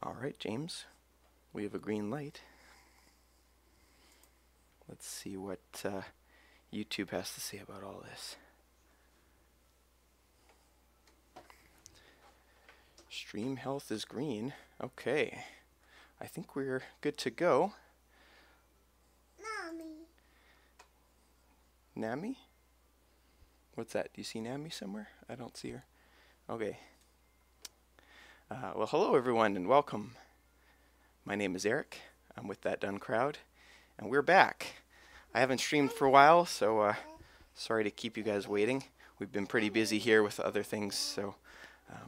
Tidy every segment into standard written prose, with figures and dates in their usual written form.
All right, James, we have a green light. Let's see what YouTube has to say about all this. Stream health is green. Okay. I think we're good to go. Nami? What's that? Do you see Nami somewhere? I don't see her. Okay. Well, hello everyone and welcome. My name is Eric. I'm with That Done Crowd, and we're back. I haven't streamed for a while, so sorry to keep you guys waiting. We've been pretty busy here with other things, so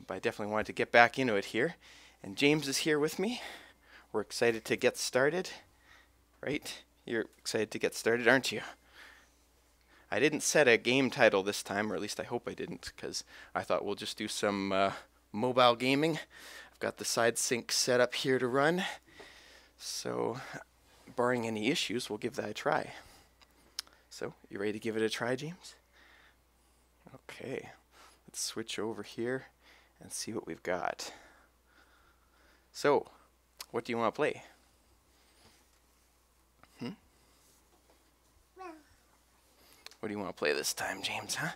but I definitely wanted to get back into it here. And James is here with me. We're excited to get started, right? You're excited to get started, aren't you? I didn't set a game title this time, or at least I hope I didn't, because I thought we'll just do some mobile gaming. I've got the side sync set up here to run, so barring any issues, we'll give that a try. So, you ready to give it a try, James? Okay, let's switch over here and see what we've got. So, what do you want to play? What do you want to play this time, James, huh?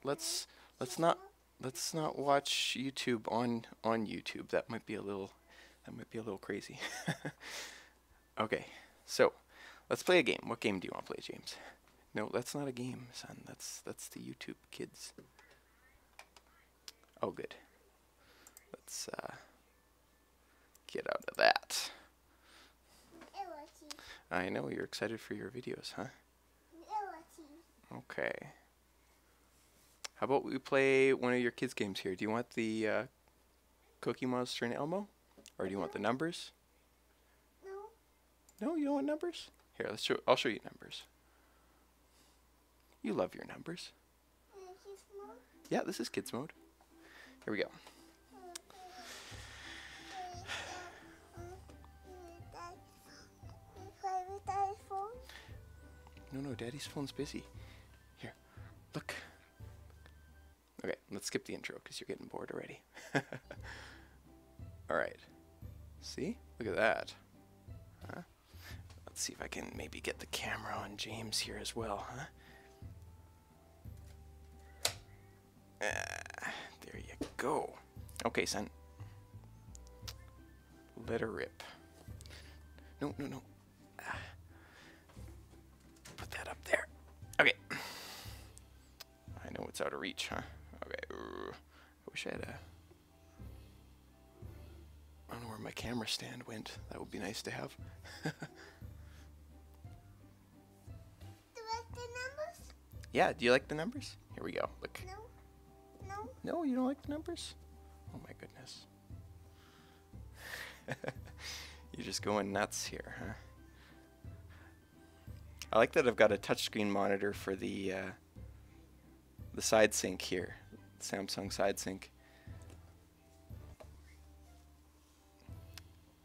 Let's not watch YouTube on YouTube. That might be a little crazy. Okay, so let's play a game. What game do you want to play, James? No, that's not a game, son. That's the YouTube kids. Oh, good. Let's get out of that. I know you're excited for your videos, huh? Okay. How about we play one of your kids' games here? Do you want the Cookie Monster and Elmo, or do you want the numbers? No. No, you don't want numbers? Here, I'll show you numbers. You love your numbers. Yeah, this is kids mode. Here we go. No, Daddy's phone's busy. Here, look. Okay, let's skip the intro because you're getting bored already. Alright. See? Look at that. Huh? Let's see if I can maybe get the camera on James here as well, huh? There you go. Okay, son. Let her rip. No. Put that up there. Okay. I know it's out of reach, huh? Okay. I wish I had I don't know where my camera stand went. That would be nice to have. Do you like the numbers? Yeah, do you like the numbers? Here we go. Look. No. No, you don't like the numbers? Oh my goodness. You're just going nuts here, huh? I like that I've got a touchscreen monitor for the side sync here, Samsung side sync.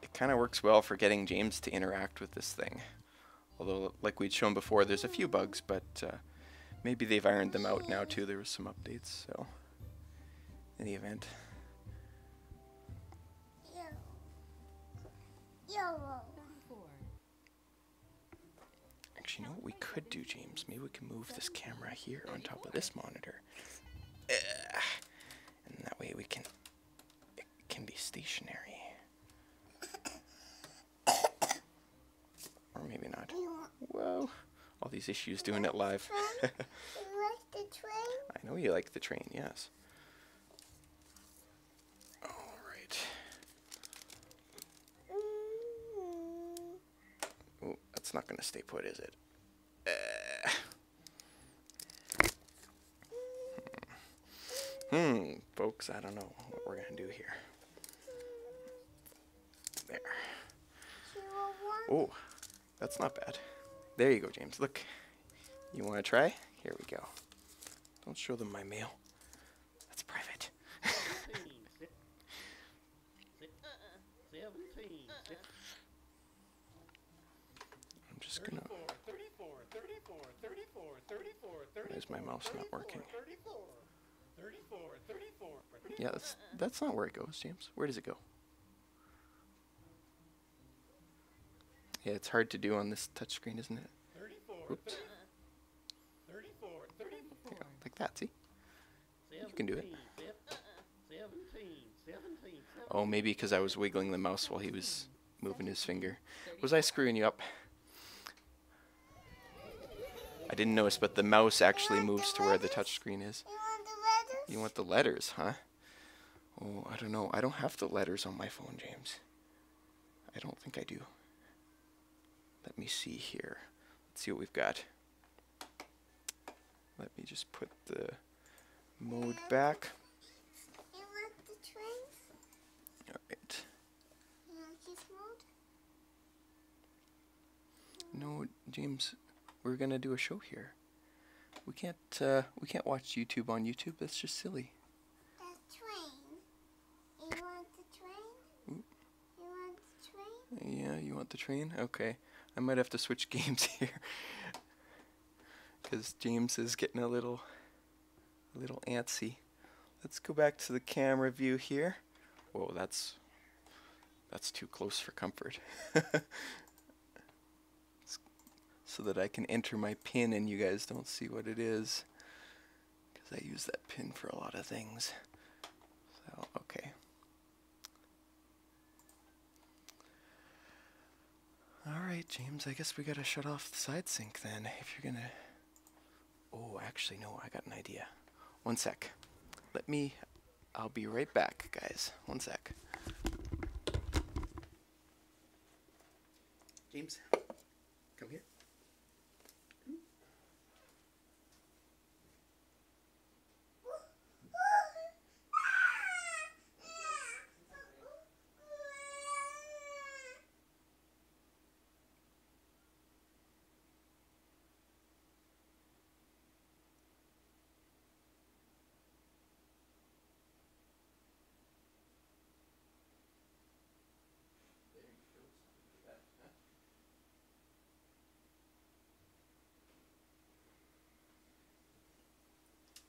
It kind of works well for getting James to interact with this thing. Although, like we'd shown before, there's a few bugs, but maybe they've ironed them out now too. There was some updates, so in the event. Yellow. Actually, you know what we could do, James? Maybe we can move this camera here on top of this monitor. And that way it can be stationary. Or maybe not. Whoa. All these issues doing it live. You like the train? I know you like the train, yes. Alright. Oh, that's not going to stay put, is it? Folks, I don't know what we're going to do here. There. Oh, that's not bad. There you go, James. Look. You want to try? Here we go. Don't show them my mail. That's private. I'm just going to... Why is my mouse not working? Yeah, that's not where it goes, James. Where does it go? Yeah, it's hard to do on this touchscreen, isn't it? 34, Oops. 34, 34. Yeah, like that, see? You can do it. 17. Oh, maybe because I was wiggling the mouse while he was moving his finger. Was I screwing you up? I didn't notice, but the mouse actually moves to where the touchscreen is. You want the letters? You want the letters, huh? Oh, I don't know. I don't have the letters on my phone, James. I don't think I do. Let me see here. Let's see what we've got. Let me just put the mode back. You want the trains? All right. You want this mode? No, James, we're gonna do a show here. We can't watch YouTube on YouTube. That's just silly. That train. You want the train? Oop. You want the train? Yeah, you want the train? Okay. I might have to switch games here. Because James is getting a little antsy. Let's go back to the camera view here. Whoa, that's too close for comfort. So that I can enter my pin and you guys don't see what it is. Because I use that pin for a lot of things. So, okay. Alright, James, I guess we gotta shut off the side sync then, if you're gonna... Oh, actually, no, I got an idea. One sec. I'll be right back, guys. One sec. James, come here.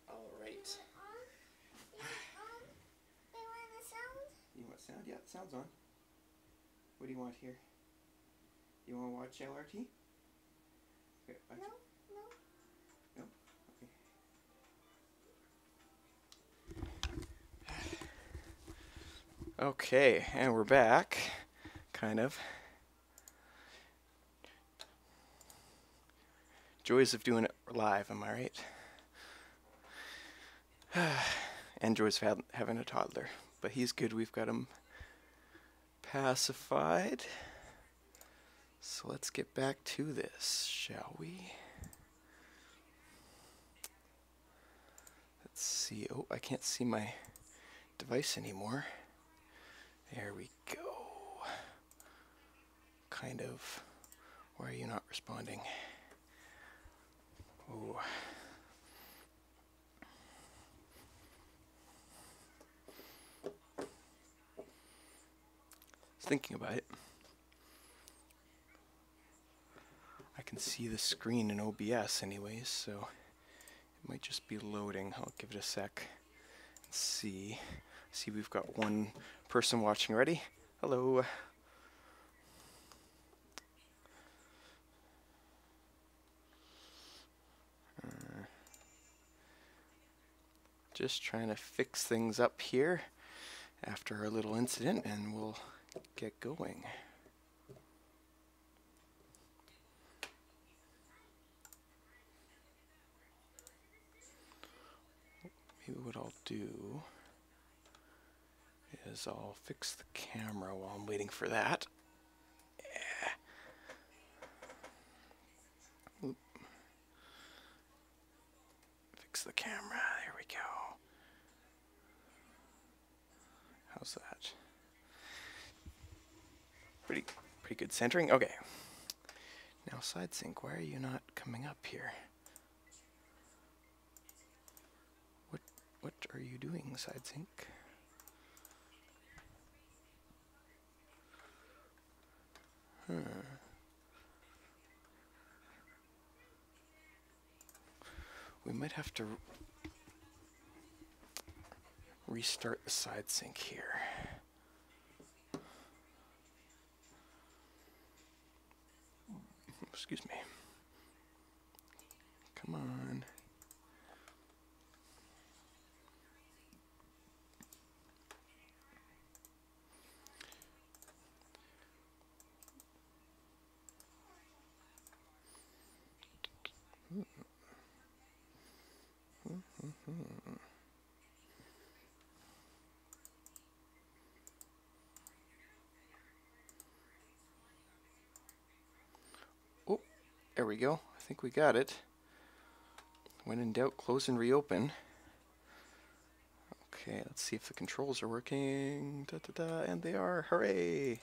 Alright. You want the sound? You want sound? Yeah, sound's on. What do you want here? You want to watch LRT? Okay, watch. No. No? Okay. Okay, and we're back. Kind of. Joys of doing it live, am I right? And joys of having a toddler. But he's good, we've got him pacified. So let's get back to this, shall we? Let's see. Oh, I can't see my device anymore. There we go. Kind of. Why are you not responding? Oh. I was thinking about it. I can see the screen in OBS anyways, so it might just be loading. I'll give it a sec. Let's see. See, we've got one person watching already. Hello. Just trying to fix things up here after our little incident, and we'll get going. Maybe what I'll do is I'll fix the camera while I'm waiting for that. Yeah. Oop. Fix the camera. There we go. How's that? Pretty good centering. Okay. Now side sync. Why are you not coming up here? What are you doing, side sync? We might have to restart the side sync here. Excuse me. Come on. Oh, there we go. I think we got it. When in doubt, close and reopen. Okay, let's see if the controls are working. Da, da, da, and they are. Hooray!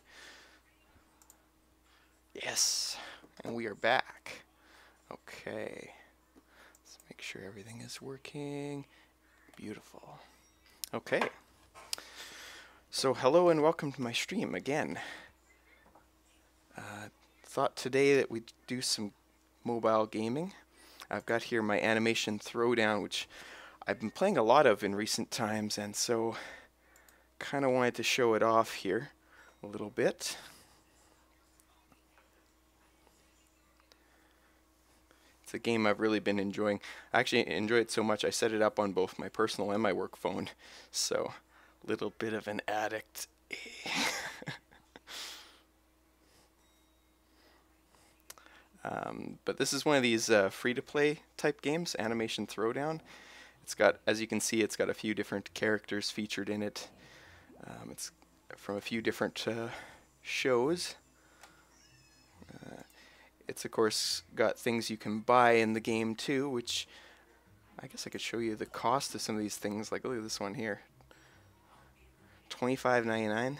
Yes, and we are back. Okay, let's make sure everything is working. Beautiful. Okay, so hello and welcome to my stream again. Thought today that we'd do some mobile gaming. I've got here my Animation Throwdown, which I've been playing a lot of in recent times, and so kind of wanted to show it off here a little bit. It's a game I've really been enjoying. I actually enjoy it so much I set it up on both my personal and my work phone, so a little bit of an addict. But this is one of these free-to-play type games, Animation Throwdown. It's got, as you can see, it's got a few different characters featured in it. It's from a few different shows. It's of course got things you can buy in the game too, which I guess I could show you the cost of some of these things. Like, look at this one here, $25.99.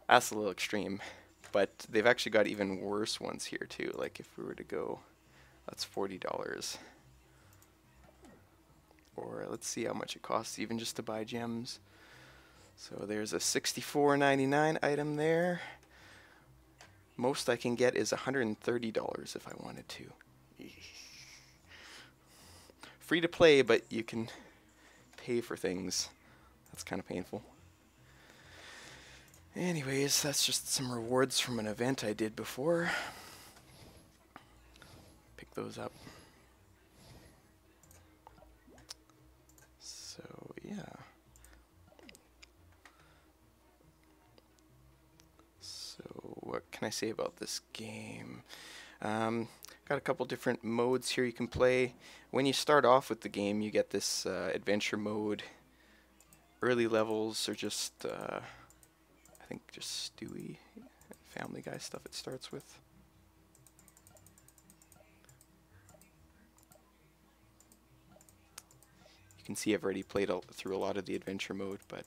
That's a little extreme, but they've actually got even worse ones here too. Like if we were to go, that's $40. Or let's see how much it costs even just to buy gems. So there's a $64.99 item there. Most I can get is $130 if I wanted to. Free to play, but you can pay for things. That's kind of painful. Anyways, that's just some rewards from an event I did before. Pick those up. So, yeah. What can I say about this game? Got a couple different modes here you can play. When you start off with the game, you get this adventure mode. Early levels are just, I think, just Stewie, Family Guy stuff it starts with. You can see I've already played through a lot of the adventure mode, but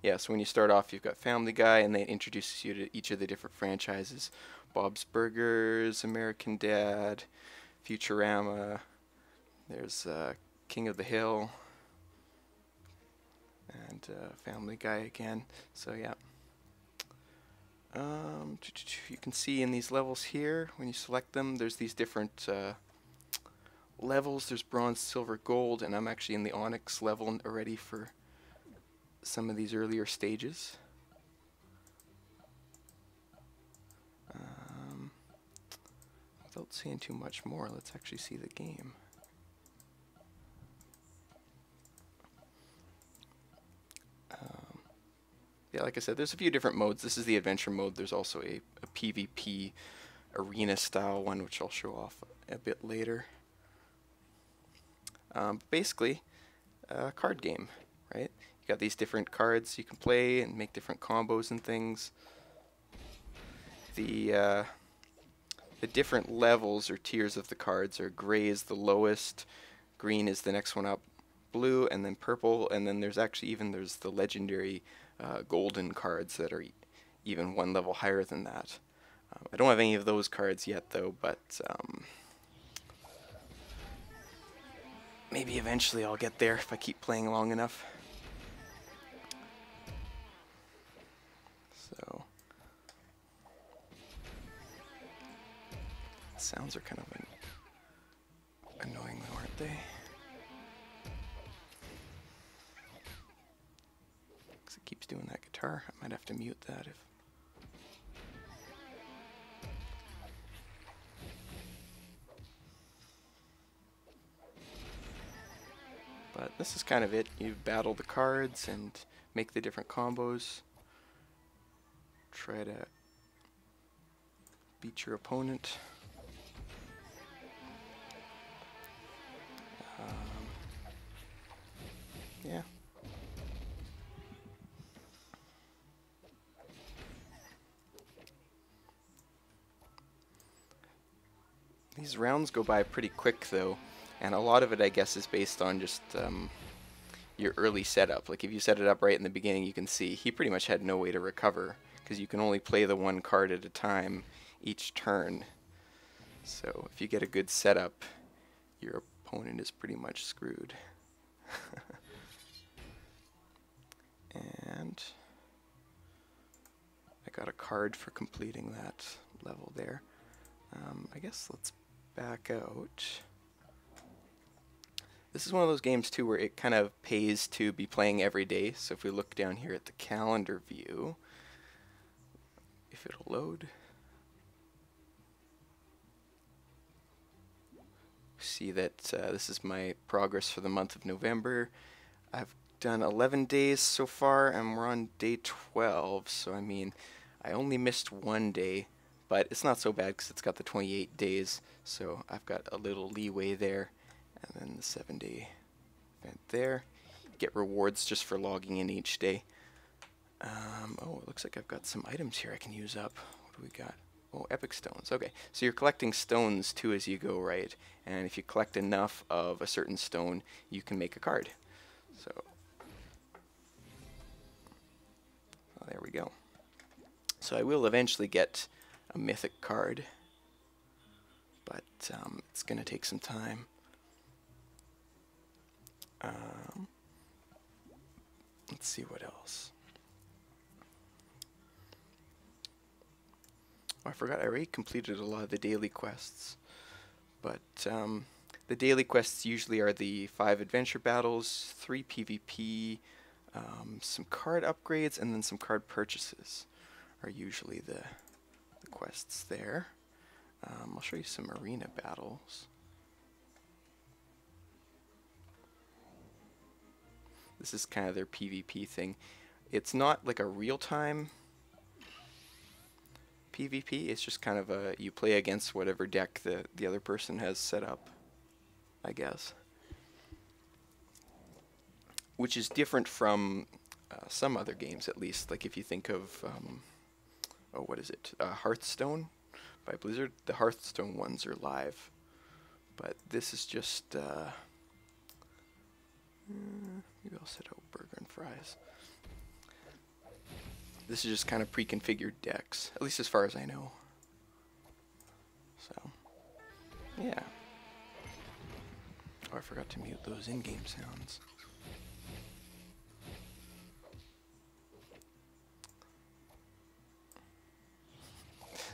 yeah, so when you start off, you've got Family Guy, and they introduce you to each of the different franchises. Bob's Burgers, American Dad, Futurama, there's King of the Hill, and Family Guy again. So yeah. You can see in these levels here, when you select them, there's these different levels. There's bronze, silver, gold, and I'm actually in the onyx level already for some of these earlier stages. Without saying too much more, let's actually see the game. Yeah, like I said, there's a few different modes. This is the adventure mode. There's also a PvP arena style one, which I'll show off a bit later. Basically, a card game, right? You got these different cards you can play and make different combos and things. The different levels or tiers of the cards are gray is the lowest, green is the next one up, blue, and then purple, and then there's actually there's the legendary golden cards that are even one level higher than that. I don't have any of those cards yet though, but maybe eventually I'll get there if I keep playing long enough. So sounds are kind of annoying though, aren't they? guitar. I might have to mute that if... But this is kind of it. You battle the cards and make the different combos. Try to beat your opponent. Yeah. These rounds go by pretty quick though, and a lot of it I guess is based on just your early setup. Like if you set it up right in the beginning, you can see he pretty much had no way to recover because you can only play the one card at a time each turn. So if you get a good setup, your opponent is pretty much screwed. And I got a card for completing that level there. I guess let's back out. This is one of those games too where it kind of pays to be playing every day. So if we look down here at the calendar view, if it'll load, see that this is my progress for the month of November. I've done 11 days so far and we're on day 12, so I mean I only missed one day, but it's not so bad because it's got the 28 days, so I've got a little leeway there. And then the 7-day event there. Get rewards just for logging in each day. Oh, it looks like I've got some items here I can use up. What do we got? Oh, epic stones. Okay, so you're collecting stones too as you go, right? And if you collect enough of a certain stone, you can make a card. So, well, there we go. So I will eventually get a mythic card, but it's going to take some time. Let's see what else. Oh, I forgot I already completed a lot of the daily quests, but the daily quests usually are the 5 adventure battles, 3 PvP, some card upgrades, and then some card purchases are usually the quests there. I'll show you some arena battles. This is kind of their PvP thing. It's not like a real-time PvP, it's just kind of a, you play against whatever deck the other person has set up, I guess. Which is different from some other games, at least. Like if you think of, oh, what is it? Hearthstone by Blizzard. The Hearthstone ones are live. But this is just, maybe I'll set out burger and fries. This is just kind of pre-configured decks, at least as far as I know. So, yeah. Oh, I forgot to mute those in-game sounds.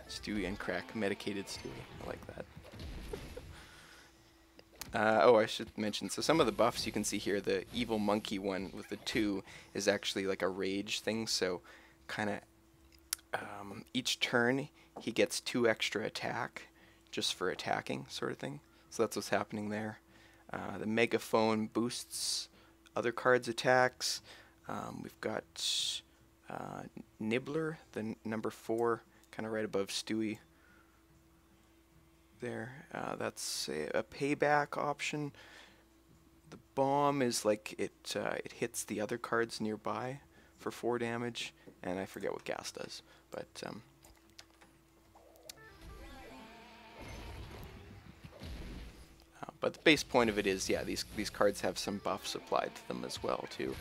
Stewie and crack, medicated Stewie. I like that. Oh, I should mention, so some of the buffs you can see here, the evil monkey one with the 2 is actually like a rage thing, so kind of each turn he gets 2 extra attack just for attacking sort of thing. So that's what's happening there. The megaphone boosts other cards' attacks. We've got Nibbler, the number 4, kind of right above Stewie there. That's a payback option. The bomb is like it hits the other cards nearby for 4 damage, and I forget what gas does, but the base point of it is, yeah, these cards have some buffs applied to them as well too,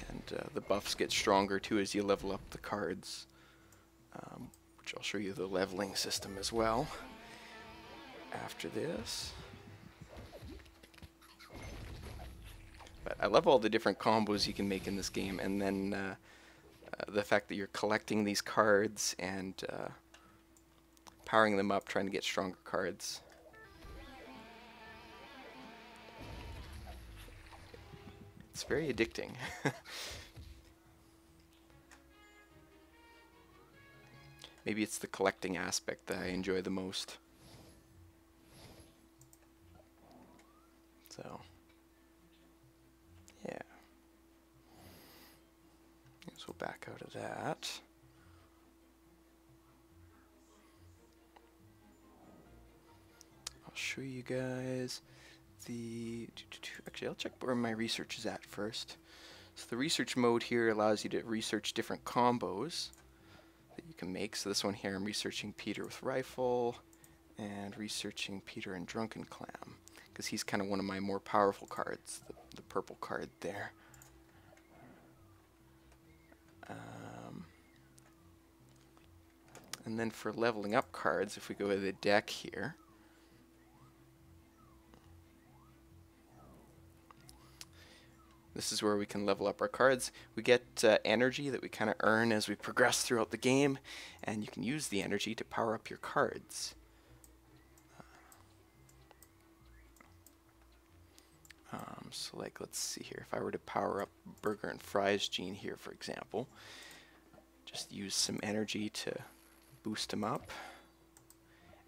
and the buffs get stronger too as you level up the cards, which I'll show you the leveling system as well after this. But I love all the different combos you can make in this game, and then the fact that you're collecting these cards and powering them up, trying to get stronger cards. It's very addicting. Maybe it's the collecting aspect that I enjoy the most. So, yeah. So we'll back out of that. I'll show you guys the... Actually, I'll check where my research is at first. So the research mode here allows you to research different combos that you can make. So this one here, I'm researching Peter with rifle and researching Peter and Drunken Clam, because he's kind of one of my more powerful cards, the purple card there. And then for leveling up cards, if we go to the deck here, this is where we can level up our cards. We get energy that we kind of earn as we progress throughout the game, and you can use the energy to power up your cards. So like, let's see here, if I were to power up Burger and Fries Gene here, for example, just use some energy to boost him up.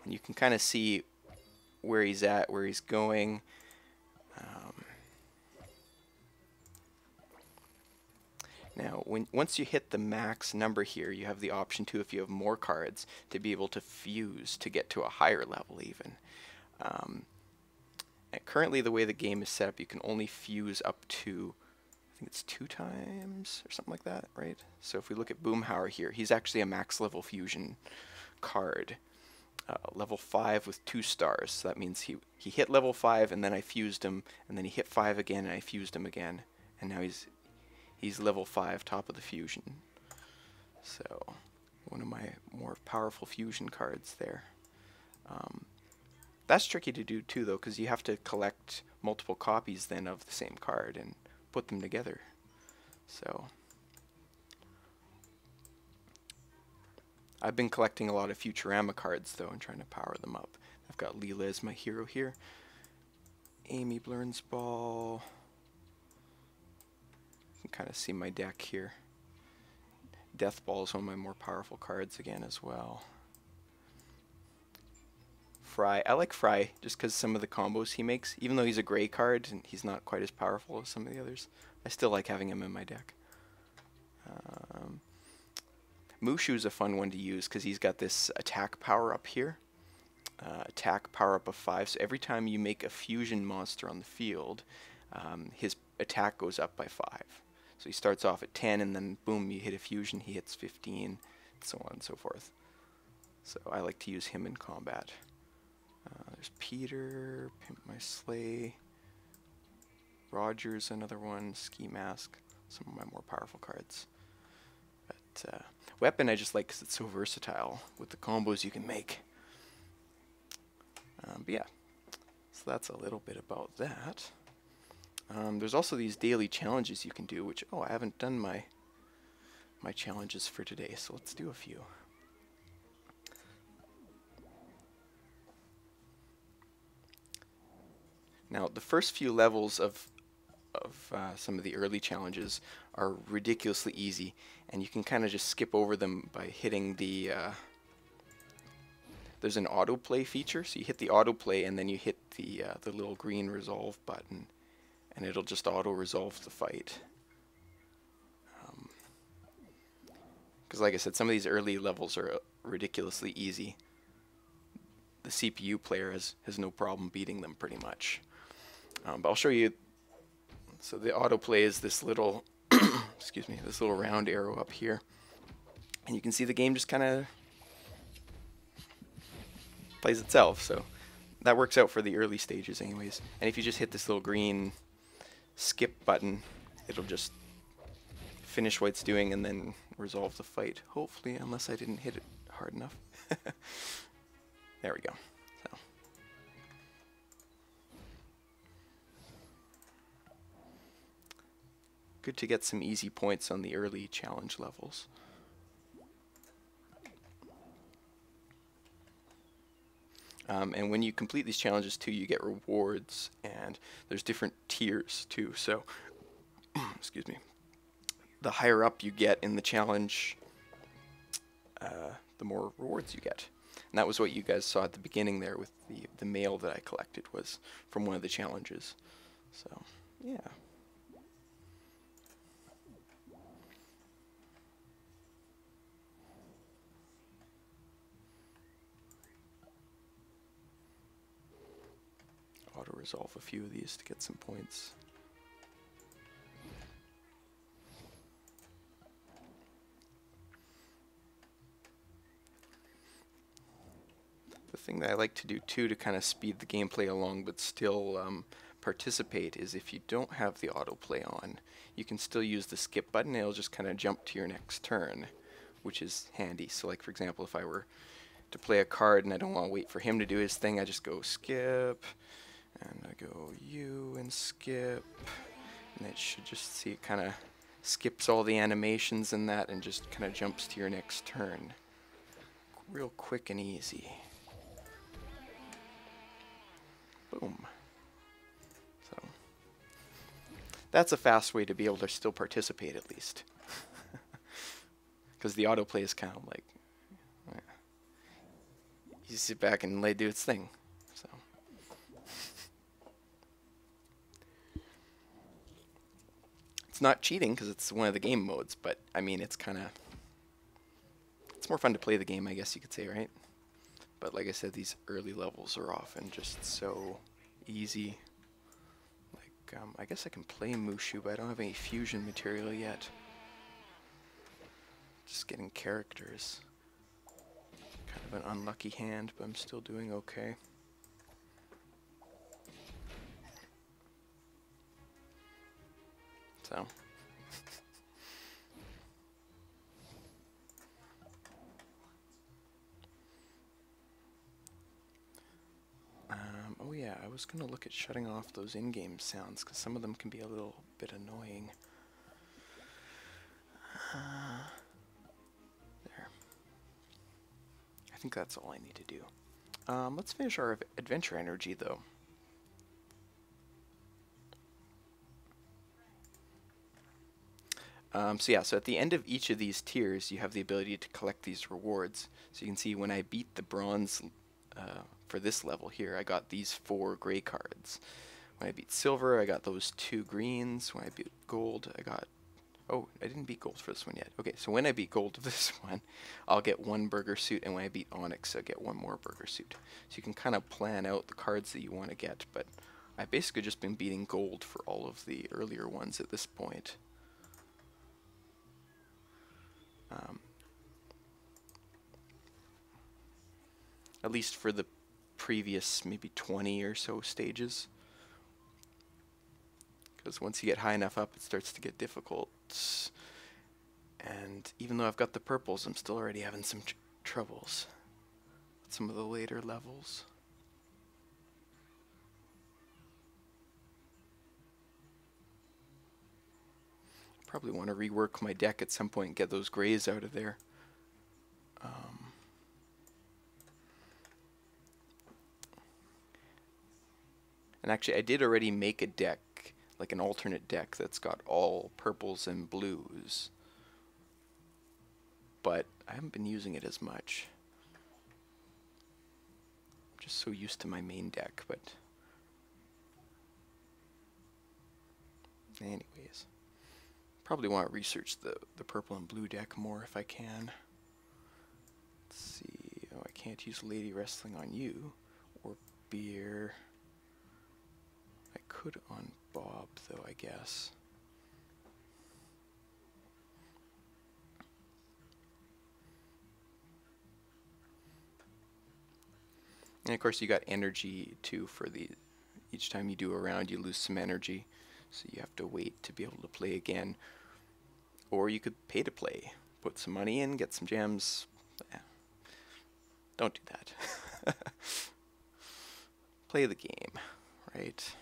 And you can kind of see where he's at, where he's going. Now, once you hit the max number here, you have the option to, if you have more cards, to be able to fuse to get to a higher level even. And currently, the way the game is set up, you can only fuse up to, I think it's 2 times or something like that, right? So if we look at Boomhauer here, he's actually a max level fusion card. Level 5 with 2 stars. So that means he hit level 5 and then I fused him, and then he hit 5 again and I fused him again. And now he's level 5, top of the fusion. So one of my more powerful fusion cards there. That's tricky to do too, though, because you have to collect multiple copies then of the same card and put them together. So I've been collecting a lot of Futurama cards though and trying to power them up. I've got Leela as my hero here. Amy Blernsball. You can kind of see my deck here. Deathball is one of my more powerful cards again as well. Fry. I like Fry just because some of the combos he makes, even though he's a gray card and he's not quite as powerful as some of the others, I still like having him in my deck. Mushu's a fun one to use because he's got this attack power up here. Attack power up of 5, so every time you make a fusion monster on the field, his attack goes up by 5. So he starts off at 10 and then boom, you hit a fusion, he hits 15, and so on and so forth. So I like to use him in combat. There's Peter, Pimp My Sleigh, Roger's another one, Ski Mask, some of my more powerful cards. But Weapon I just like because it's so versatile with the combos you can make. But yeah, so that's a little bit about that. There's also these daily challenges you can do, which, I haven't done my challenges for today, so let's do a few. Now, the first few levels of some of the early challenges are ridiculously easy, and you can kind of just skip over them by hitting the... there's an autoplay feature, so you hit the autoplay and then you hit the little green resolve button, and it'll just auto-resolve the fight. Because like I said, some of these early levels are ridiculously easy. The CPU player has no problem beating them pretty much. But I'll show you. So the autoplay is this little, excuse me, this little round arrow up here, and you can see the game just kind of plays itself. So that works out for the early stages, anyways. And if you just hit this little green skip button, it'll just finish what it's doing and then resolve the fight. Hopefully, unless I didn't hit it hard enough. There we go. So. Good to get some easy points on the early challenge levels. And when you complete these challenges too, you get rewards, and there's different tiers too. So, excuse me, the higher up you get in the challenge, the more rewards you get. And that was what you guys saw at the beginning there with the mail that I collected was from one of the challenges. So, yeah. Auto-resolve a few of these to get some points. The thing that I like to do too to kind of speed the gameplay along but still participate is if you don't have the autoplay on, you can still use the skip button and it'll just kind of jump to your next turn, which is handy. So like for example, if I were to play a card and I don't want to wait for him to do his thing, I just go skip, and I go U and skip, and it should just see it kind of skips all the animations and that and just kind of jumps to your next turn. Real quick and easy. Boom. So that's a fast way to be able to still participate at least. Because the autoplay is kind of like, you sit back and let it do its thing. So it's not cheating because it's one of the game modes, but I mean it's more fun to play the game, I guess you could say, right? But like I said, these early levels are often just so easy. Like, I guess I can play Mushu, but I don't have any fusion material yet. Just getting characters. Kind of an unlucky hand, but I'm still doing okay. So. Oh yeah, I was going to look at shutting off those in-game sounds, because some of them can be a little bit annoying. There. I think that's all I need to do. Let's finish our adventure energy, though. So yeah, so at the end of each of these tiers, you have the ability to collect these rewards. So you can see when I beat the bronze for this level here, I got these 4 gray cards. When I beat silver, I got those 2 greens. When I beat gold, I got... Oh, I didn't beat gold for this one yet. Okay, so when I beat gold for this one, I'll get 1 burger suit, and when I beat onyx, I'll get 1 more burger suit. So you can kind of plan out the cards that you want to get, but I've basically just been beating gold for all of the earlier ones at this point. At least for the previous maybe 20 or so stages. Because once you get high enough up, it starts to get difficult. And even though I've got the purples, I'm still already having some troubles with some of the later levels. Probably want to rework my deck at some point and get those grays out of there. And actually, I did already make a deck, like an alternate deck that's got all purples and blues. But I haven't been using it as much. I'm just so used to my main deck, but... Anyways. Probably want to research the purple and blue deck more if I can. Let's see. Oh, I can't use Lady Wrestling on you. Or Beer. I could on Bob, though, I guess. And of course you got energy too for each time you do a round you lose some energy. So you have to wait to be able to play again. Or you could pay to play. Put some money in, get some gems. Don't do that. Play the game, right?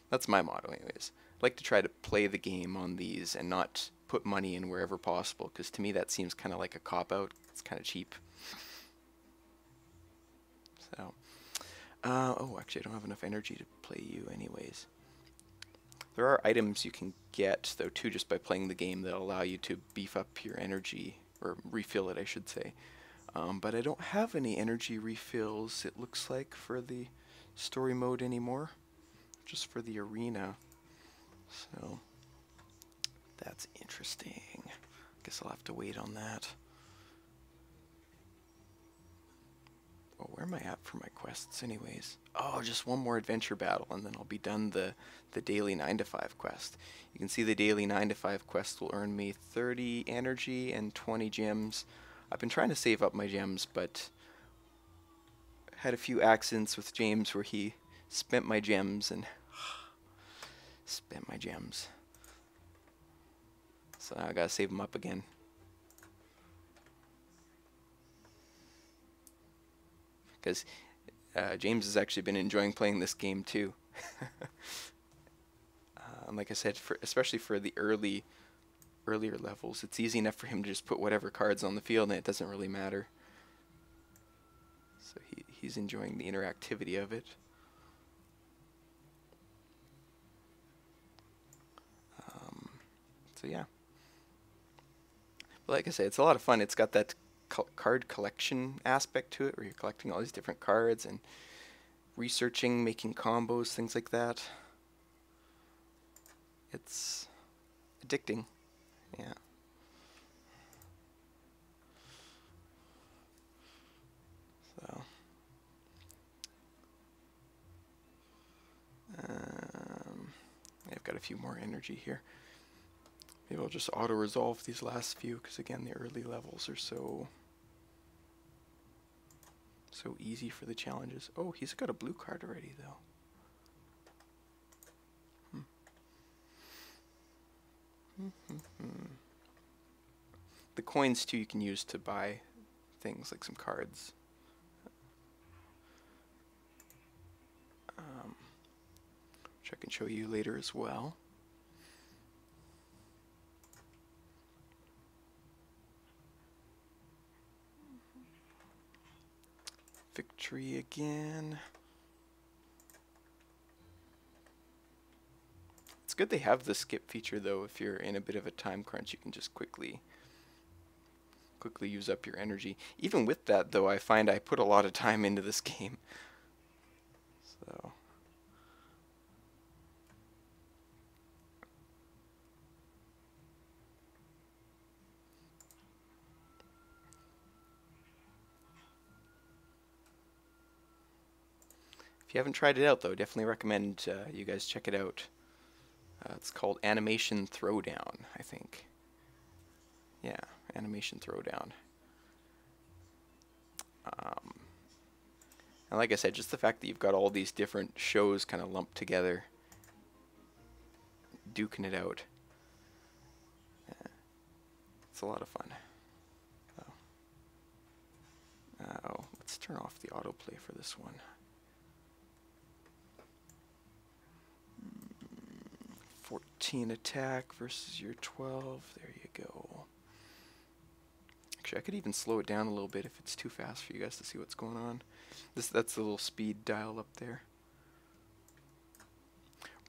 That's my motto anyways. I like to try to play the game on these and not put money in wherever possible, because to me that seems kind of like a cop-out. It's kind of cheap. So, oh, actually I don't have enough energy to play you anyways. There are items you can get, though, too, just by playing the game that allow you to beef up your energy, or refill it, I should say. But I don't have any energy refills, it looks like, for the story mode anymore. Just for the arena. So, that's interesting. Guess I'll have to wait on that. Oh, where am I at for my quests anyways? Oh, just one more adventure battle and then I'll be done the daily 9 to 5 quest. You can see the daily 9 to 5 quest will earn me 30 energy and 20 gems. I've been trying to save up my gems, but had a few accidents with James where he spent my gems and spent my gems. So now I gotta save them up again. Because James has actually been enjoying playing this game too. And like I said, especially for the earlier levels, it's easy enough for him to just put whatever cards on the field and it doesn't really matter. So he's enjoying the interactivity of it. So yeah. But like I said, it's a lot of fun. It's got that card collection aspect to it where you're collecting all these different cards and researching, making combos, things like that. It's addicting. Yeah. So I've got a few more energy here. Maybe I'll just auto-resolve these last few because again the early levels are so easy for the challenges. Oh, he's got a blue card already though. The coins too you can use to buy things like some cards. Which I can show you later as well. Victory again. It's good they have the skip feature though. If you're in a bit of a time crunch, you can just quickly use up your energy. Even with that though, I find I put a lot of time into this game. So if you haven't tried it out though, definitely recommend you guys check it out. It's called Animation Throwdown, I think. Yeah, Animation Throwdown. And like I said, just the fact that you've got all these different shows kind of lumped together, duking it out. Yeah, it's a lot of fun. Oh, let's turn off the autoplay for this one. 14 attack versus your 12. There you go. Actually, I could even slow it down a little bit if it's too fast for you guys to see what's going on. That's the little speed dial up there.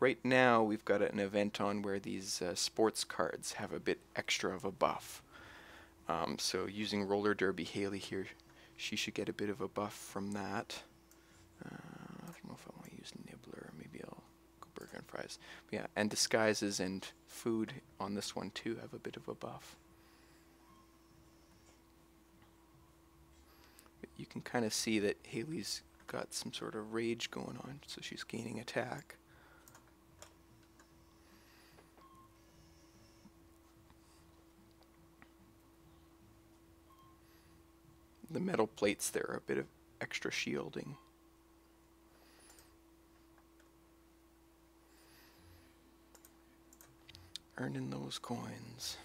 Right now, we've got an event on where these sports cards have a bit extra of a buff. So using Roller Derby Haley here, she should get a bit of a buff from that. I don't know if I want to use Nibbler. Maybe I'll go Burger and Fries. But yeah, and disguises and food on this one too have a bit of a buff. But you can kind of see that Haley's got some sort of rage going on, so she's gaining attack. The metal plates there are a bit of extra shielding. Earning those coins.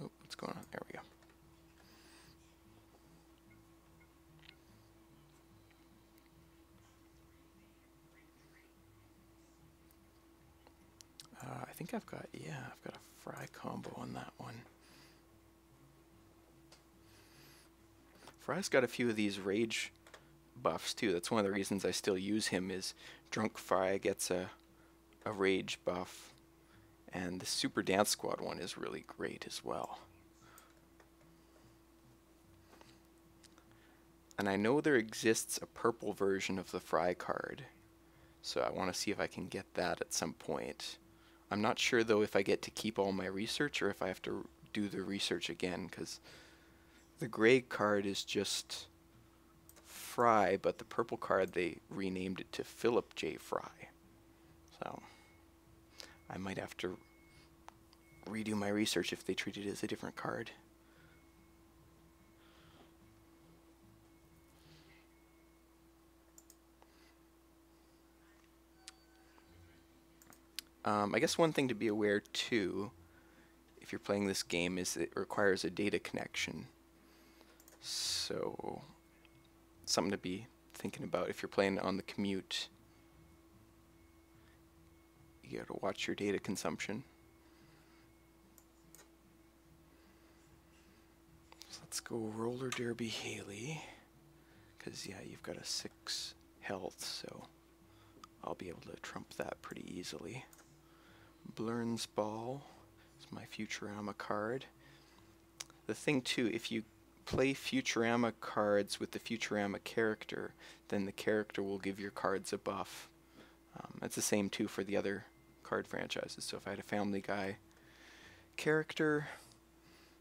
Oh, what's going on? There we go. I think I've got a fry combo on that one. Fry's got a few of these rage buffs too. That's one of the reasons I still use him, is Drunk Fry gets a rage buff, and the Super Dance Squad one is really great as well. And I know there exists a purple version of the Fry card, so I want to see if I can get that at some point. I'm not sure though if I get to keep all my research or if I have to do the research again, because the gray card is just Fry, but the purple card they renamed it to Philip J. Fry. So I might have to redo my research if they treat it as a different card. I guess one thing to be aware too, if you're playing this game, is it requires a data connection. So something to be thinking about if you're playing on the commute. You gotta watch your data consumption. So let's go Roller Derby Haley, because yeah, you've got a 6 health, so I'll be able to trump that pretty easily. Blurn's Ball is my Futurama card. The thing too, if you play Futurama cards with the Futurama character, then the character will give your cards a buff. That's the same too for the other card franchises. So if I had a Family Guy character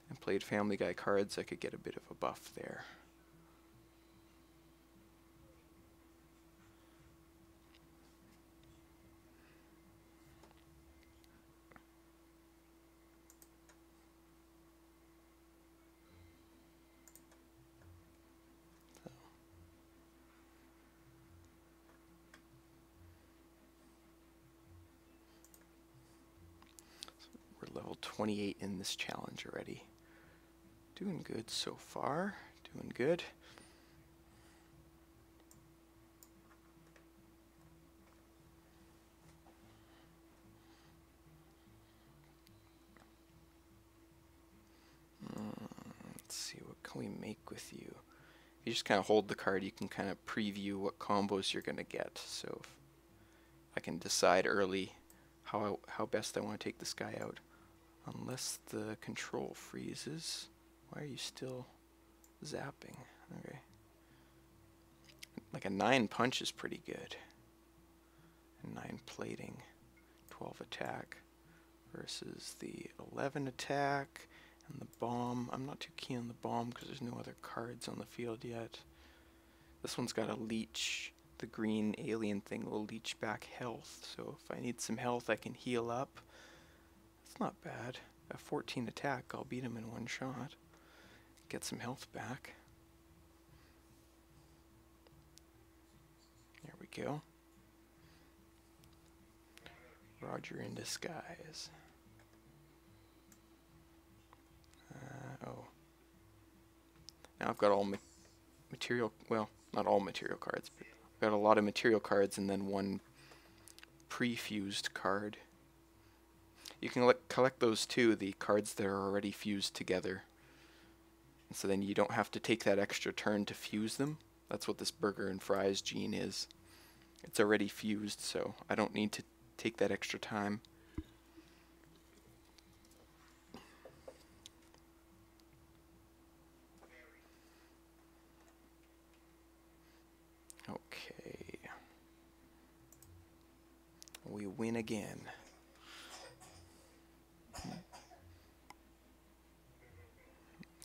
and played Family Guy cards, I could get a bit of a buff there. Level 28 in this challenge already. Doing good so far. Doing good. Let's see, what can we make with you? If you just kind of hold the card, you can kind of preview what combos you're going to get. So if I can decide early how best I want to take this guy out. Unless the control freezes. Why are you still zapping? Okay. Like a 9 punch is pretty good. And 9 plating. 12 attack versus the 11 attack and the bomb. I'm not too keen on the bomb because there's no other cards on the field yet. This one's got a leech. The green alien thing will leech back health. So if I need some health, I can heal up. It's not bad. A 14 attack, I'll beat him in one shot. Get some health back. There we go. Roger in disguise. Oh. Now I've got all material, well, not all material cards, but I've got a lot of material cards and then one pre-fused card. You can collect those too, the cards that are already fused together. And so then you don't have to take that extra turn to fuse them. That's what this Burger and Fries gene is. It's already fused, so I don't need to take that extra time. Okay. We win again.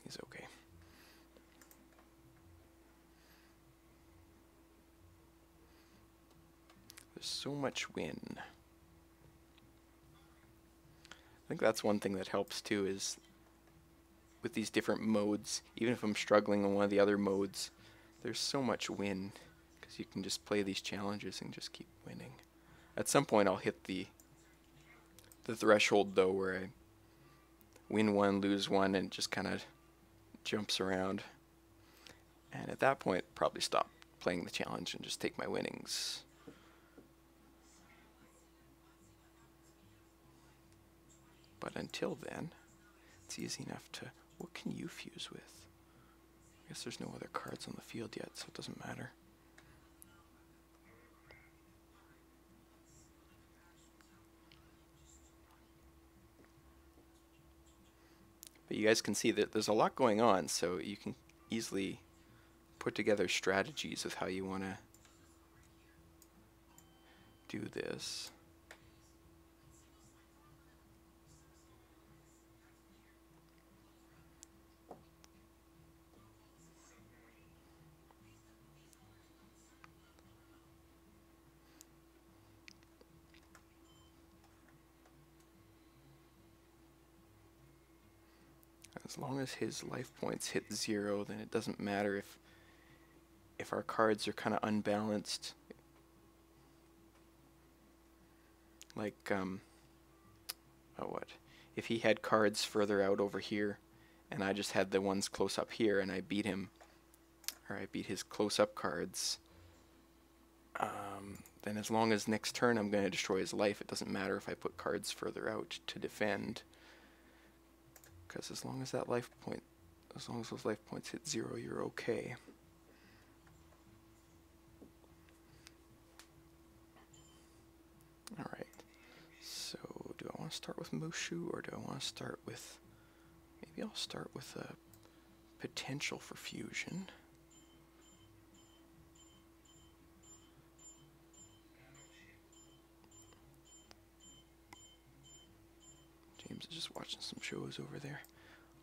He's okay. There's so much win. I think that's one thing that helps too, is with these different modes, even if I'm struggling on one of the other modes, there's so much win because you can just play these challenges and just keep winning. At some point I'll hit the threshold though where I win one, lose one, and it just kind of jumps around. And at that point, probably stop playing the challenge and just take my winnings. But until then, it's easy enough to... What can you fuse with? I guess there's no other cards on the field yet, so it doesn't matter. But you guys can see that there's a lot going on, so you can easily put together strategies of how you want to do this. As long as his life points hit 0, then it doesn't matter if our cards are kind of unbalanced. Like, oh, what? If he had cards further out over here, and I just had the ones close up here, and I beat him, or I beat his close-up cards, then as long as next turn I'm going to destroy his life, it doesn't matter if I put cards further out to defend. Because as long as that life point, as long as those life points hit 0, you're okay. Alright, so do I want to start with Mushu, or do I want to start with, maybe I'll start with a potential for fusion. James is just watching some shows over there.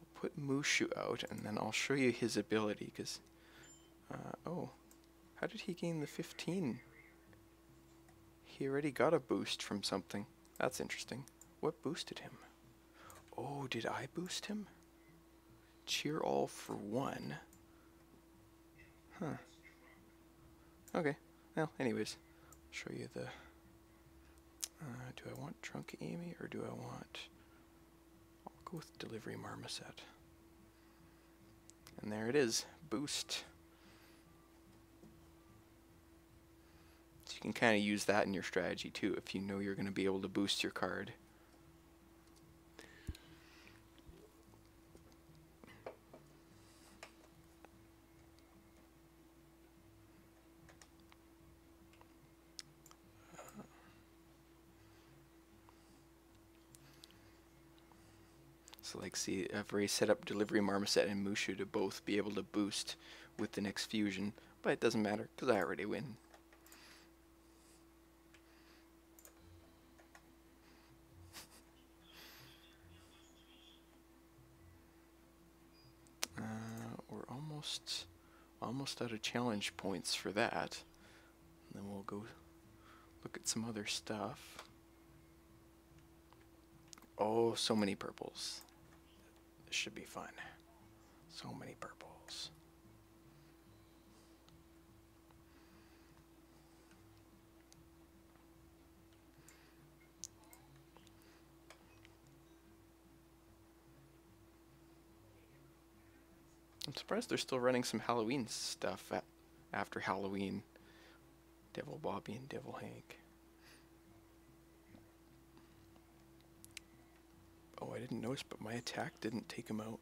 I'll put Mushu out, and then I'll show you his ability, because, oh, how did he gain the 15? He already got a boost from something. That's interesting. What boosted him? Oh, did I boost him? Cheer all for 1. Huh. Okay. Well, anyways, I'll show you the... do I want Drunk Amy, or do I want... I'll go with Delivery Marmoset. And there it is. Boost. So you can kind of use that in your strategy too, if you know you're going to be able to boost your card. So like, see, I've already set up Delivery Marmoset and Mushu to both be able to boost with the next fusion, but it doesn't matter because I already win. We're almost out of challenge points for that. And then we'll go look at some other stuff. Oh, so many purples. This should be fun. So many purples. I'm surprised they're still running some Halloween stuff after Halloween. Devil Bobby and Devil Hank. Oh, I didn't notice, but my attack didn't take him out.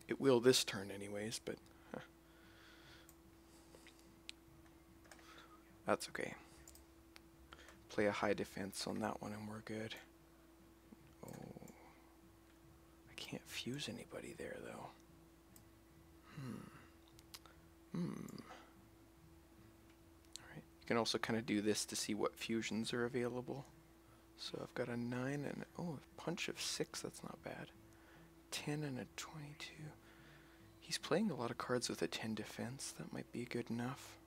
It will this turn anyways, but that's okay. Play a high defense on that one and we're good. Oh, I can't fuse anybody there though. Alright, you can also kind of do this to see what fusions are available. So I've got a 9 and, oh, a punch of 6, that's not bad. 10 and a 22. He's playing a lot of cards with a 10 defense, that might be good enough.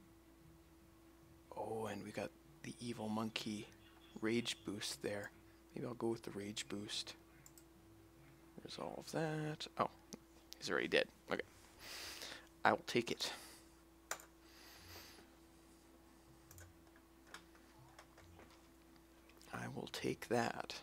Oh, and we got the Evil Monkey Rage boost there. Maybe I'll go with the Rage boost. Resolve that. Oh, he's already dead. Okay. I will take it. I will take that.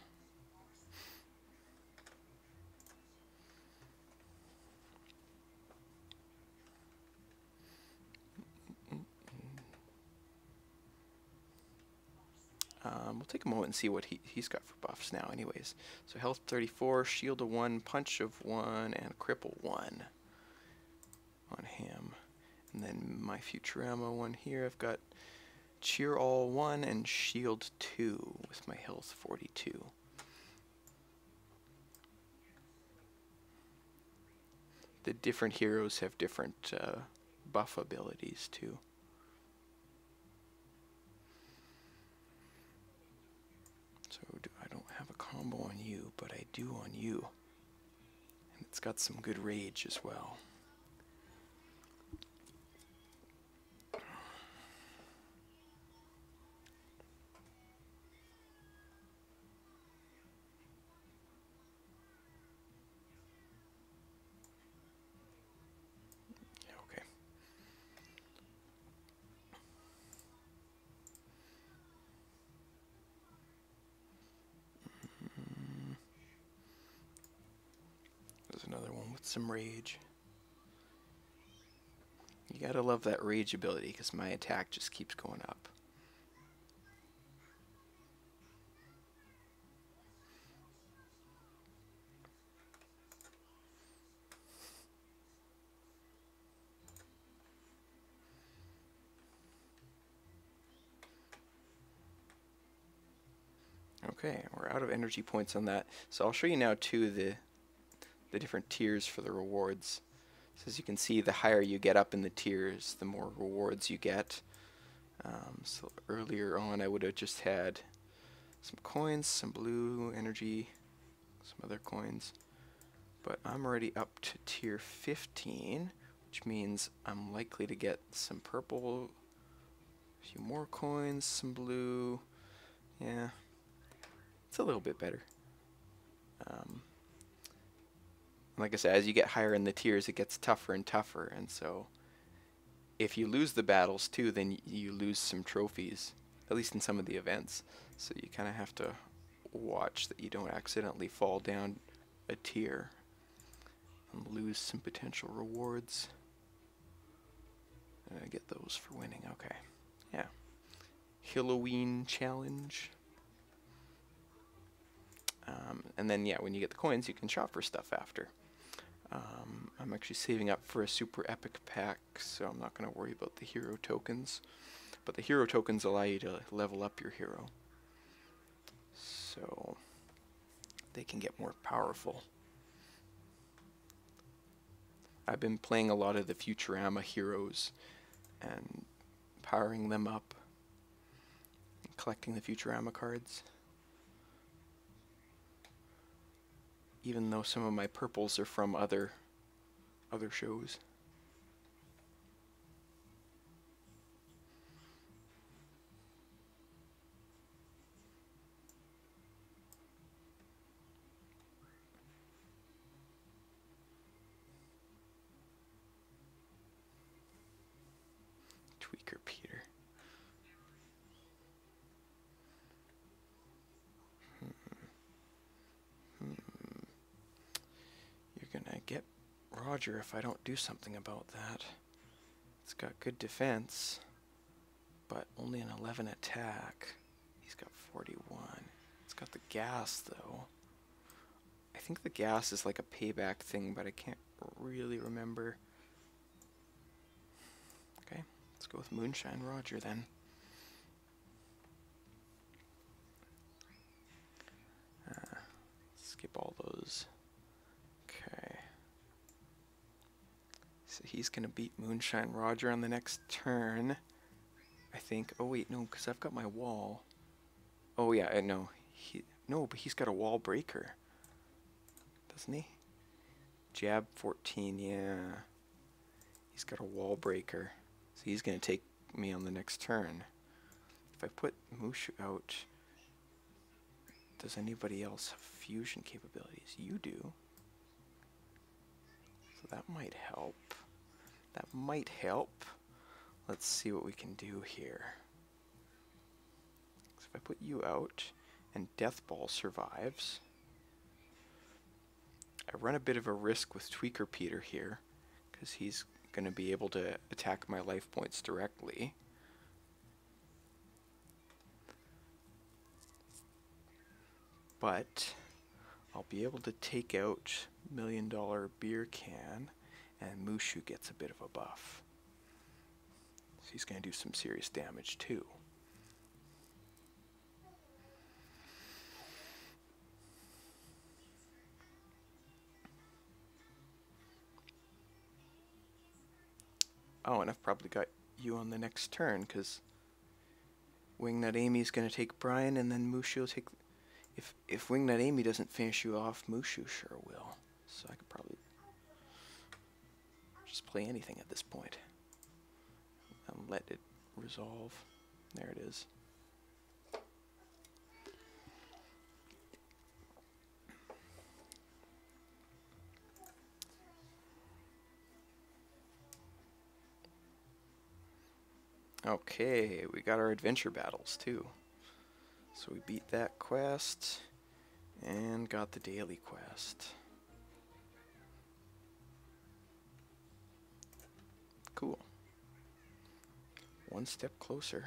We'll take a moment and see what he's got for buffs now anyways. So health 34, shield of 1, punch of 1, and cripple 1 on him. And then my Futurama one here, I've got cheer all 1 and shield 2 with my health 42. The different heroes have different buff abilities too. So I don't have a combo on you, but I do on you. And it's got some good rage as well. Okay. There's another one with some rage. You gotta love that rage ability because my attack just keeps going up. Okay, we're out of energy points on that. So I'll show you now too the different tiers for the rewards. So as you can see, the higher you get up in the tiers, the more rewards you get. So earlier on I would have just had some coins, some blue energy, some other coins. But I'm already up to tier 15, which means I'm likely to get some purple, a few more coins, some blue. Yeah, it's a little bit better. Like I said, as you get higher in the tiers, it gets tougher and tougher, and so if you lose the battles too, then you lose some trophies, at least in some of the events. So you kind of have to watch that you don't accidentally fall down a tier and lose some potential rewards. And I get those for winning. Okay, yeah. Halloween challenge. And then yeah, when you get the coins, you can shop for stuff after. I'm actually saving up for a super epic pack, so I'm not going to worry about the hero tokens. But the hero tokens allow you to level up your hero, so they can get more powerful. I've been playing a lot of the Futurama heroes and powering them up and collecting the Futurama cards. Even though some of my purples are from other shows. Tweaker Peter. You're gonna get Roger if I don't do something about that. It's got good defense, but only an 11 attack. He's got 41. It's got the gas though. I think the gas is like a payback thing, but I can't really remember. Okay, let's go with Moonshine Roger then. Skip all those. Okay. So he's going to beat Moonshine Roger on the next turn, I think. Oh wait, no, because I've got my wall. Oh yeah, no. No, but he's got a wall breaker. Doesn't he? Jab 14, yeah. He's got a wall breaker. So he's going to take me on the next turn. If I put Mushu out, does anybody else have fusion capabilities? You do. So that might help. That might help. Let's see what we can do here. So if I put you out and Death Ball survives, I run a bit of a risk with Tweaker Peter here because he's going to be able to attack my life points directly. but I'll be able to take out $1 Million beer can, and Mushu gets a bit of a buff. So he's going to do some serious damage too. Oh, and I've probably got you on the next turn, because Wingnut Amy's going to take Brian, and then Mushu will take... If Wingnut Amy doesn't finish you off, Mushu sure will. So I could probably just play anything at this point and let it resolve. There it is. Okay, we got our adventure battles too. So we beat that quest and got the daily quest. Cool. One step closer.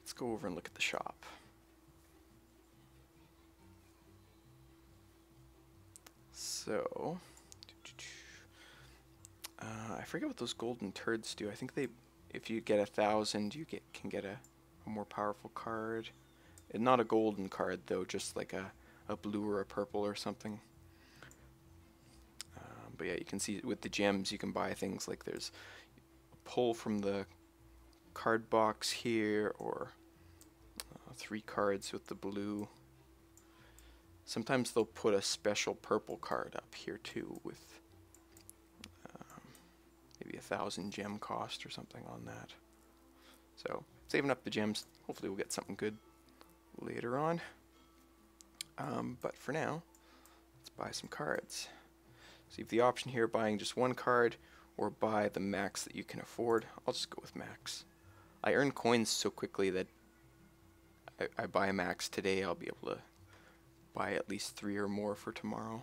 Let's go over and look at the shop. So, I forget what those golden turds do. I think they, if you get 1,000, you can get a more powerful card. And not a golden card though, just like a blue or a purple or something. But yeah, you can see with the gems you can buy things like there's a pull from the card box here, or 3 cards with the blue. Sometimes they'll put a special purple card up here too with maybe 1,000 gem cost or something on that. So saving up the gems, hopefully we'll get something good later on. But for now, let's buy some cards. So you have the option here, buying just 1 card or buy the max that you can afford. I'll just go with max. I earn coins so quickly that I buy a max today, I'll be able to buy at least 3 or more for tomorrow.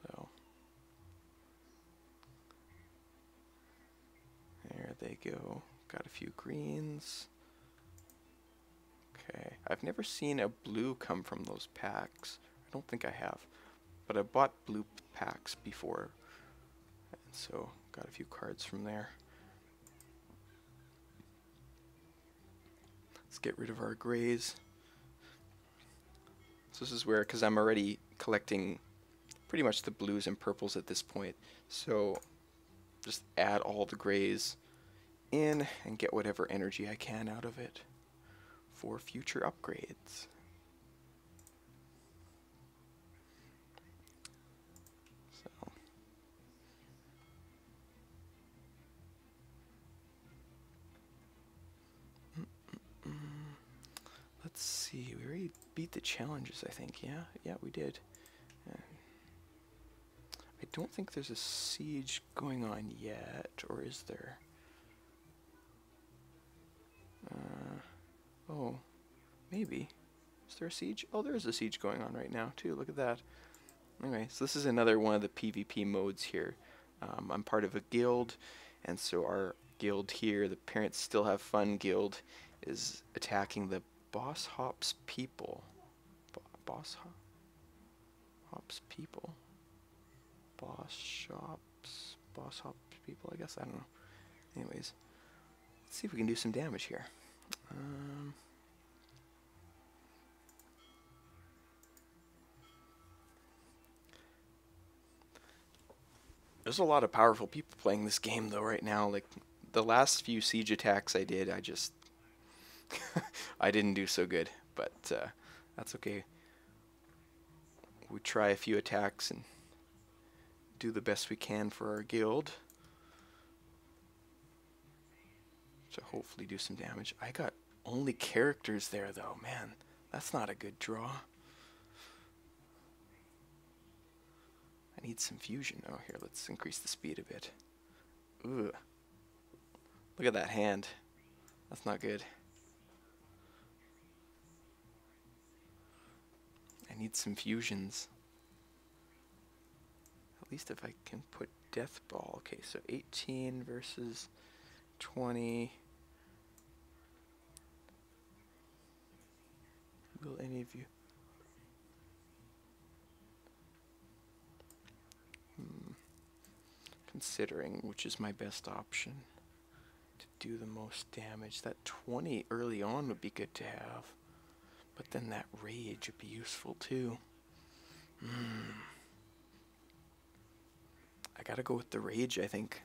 So there they go. Got a few greens. Okay, I've never seen a blue come from those packs. I don't think I have. But I bought blue packs before, and so got a few cards from there. Let's get rid of our grays. So this is where, because I'm already collecting pretty much the blues and purples at this point, so just add all the grays in and get whatever energy I can out of it for future upgrades. Let's see, we already beat the challenges, I think. Yeah, we did. I don't think there's a siege going on yet, or is there? Oh, maybe. Is there a siege? Oh, there is a siege going on right now, too. Look at that. Anyway, so this is another one of the PvP modes here. I'm part of a guild, and so our guild here, the Parents Still Have Fun guild, is attacking the Boss Hops people. Boss Hops people? Boss Hops people, I guess? I don't know. Anyways, let's see if we can do some damage here. There's a lot of powerful people playing this game though right now. Like the last few siege attacks I did, I just I didn't do so good, but that's okay. We try a few attacks and do the best we can for our guild to hopefully do some damage. I got only characters there though, man. That's not a good draw. I need some fusion. Oh, here, let's increase the speed a bit. Ugh. Look at that hand. That's not good. I need some fusions. At least if I can put Death Ball. Okay, so 18 versus 20. Will any of you? Considering which is my best option to do the most damage. That 20 early on would be good to have. But then that rage would be useful too. I gotta go with the rage, I think.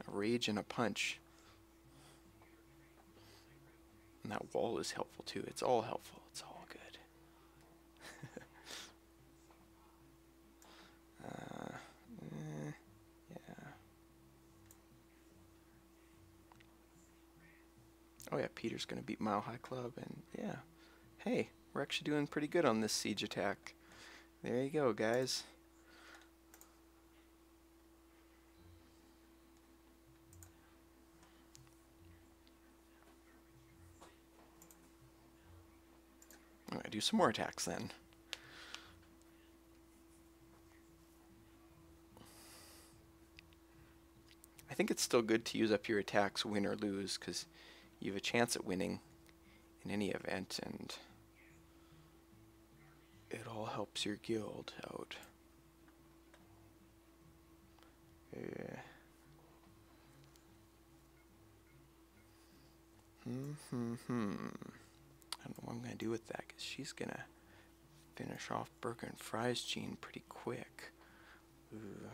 A rage and a punch. And that wall is helpful too. It's all helpful. It's all good. Yeah. Oh yeah, Peter's gonna beat Mile High Club, and yeah. Hey, we're actually doing pretty good on this siege attack. There you go, guys. I'm gonna do some more attacks then. I think it's still good to use up your attacks, win or lose, because you have a chance at winning in any event, and it all helps your guild out. Yeah. I don't know what I'm going to do with that, because she's going to finish off Burger and Fry's Gene pretty quick. Ugh.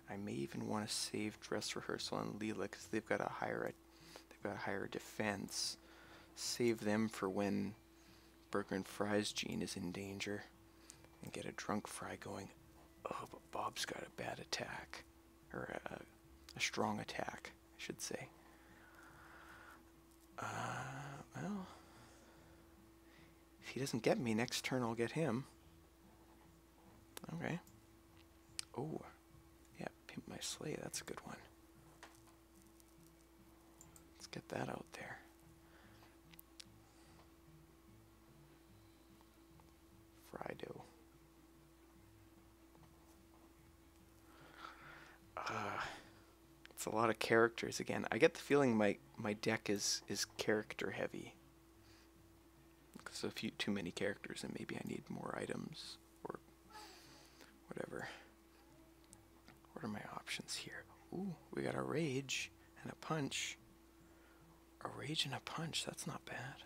I may even want to save Dress Rehearsal and Leela, because they've got a higher defense. Save them for when Burger and Fry's Gene is in danger, and get a Drunk Fry going. Oh, but Bob's got a bad attack, or a strong attack, I should say. Well, if he doesn't get me next turn, I'll get him. Okay. Oh, yeah, Pimp My Sleigh, that's a good one. Let's get that out there. Frido. It's a lot of characters again. I get the feeling my deck is character heavy. Because a few too many characters, and maybe I need more items or whatever. What are my options here? Ooh, we got a rage and a punch. A rage and a punch, that's not bad.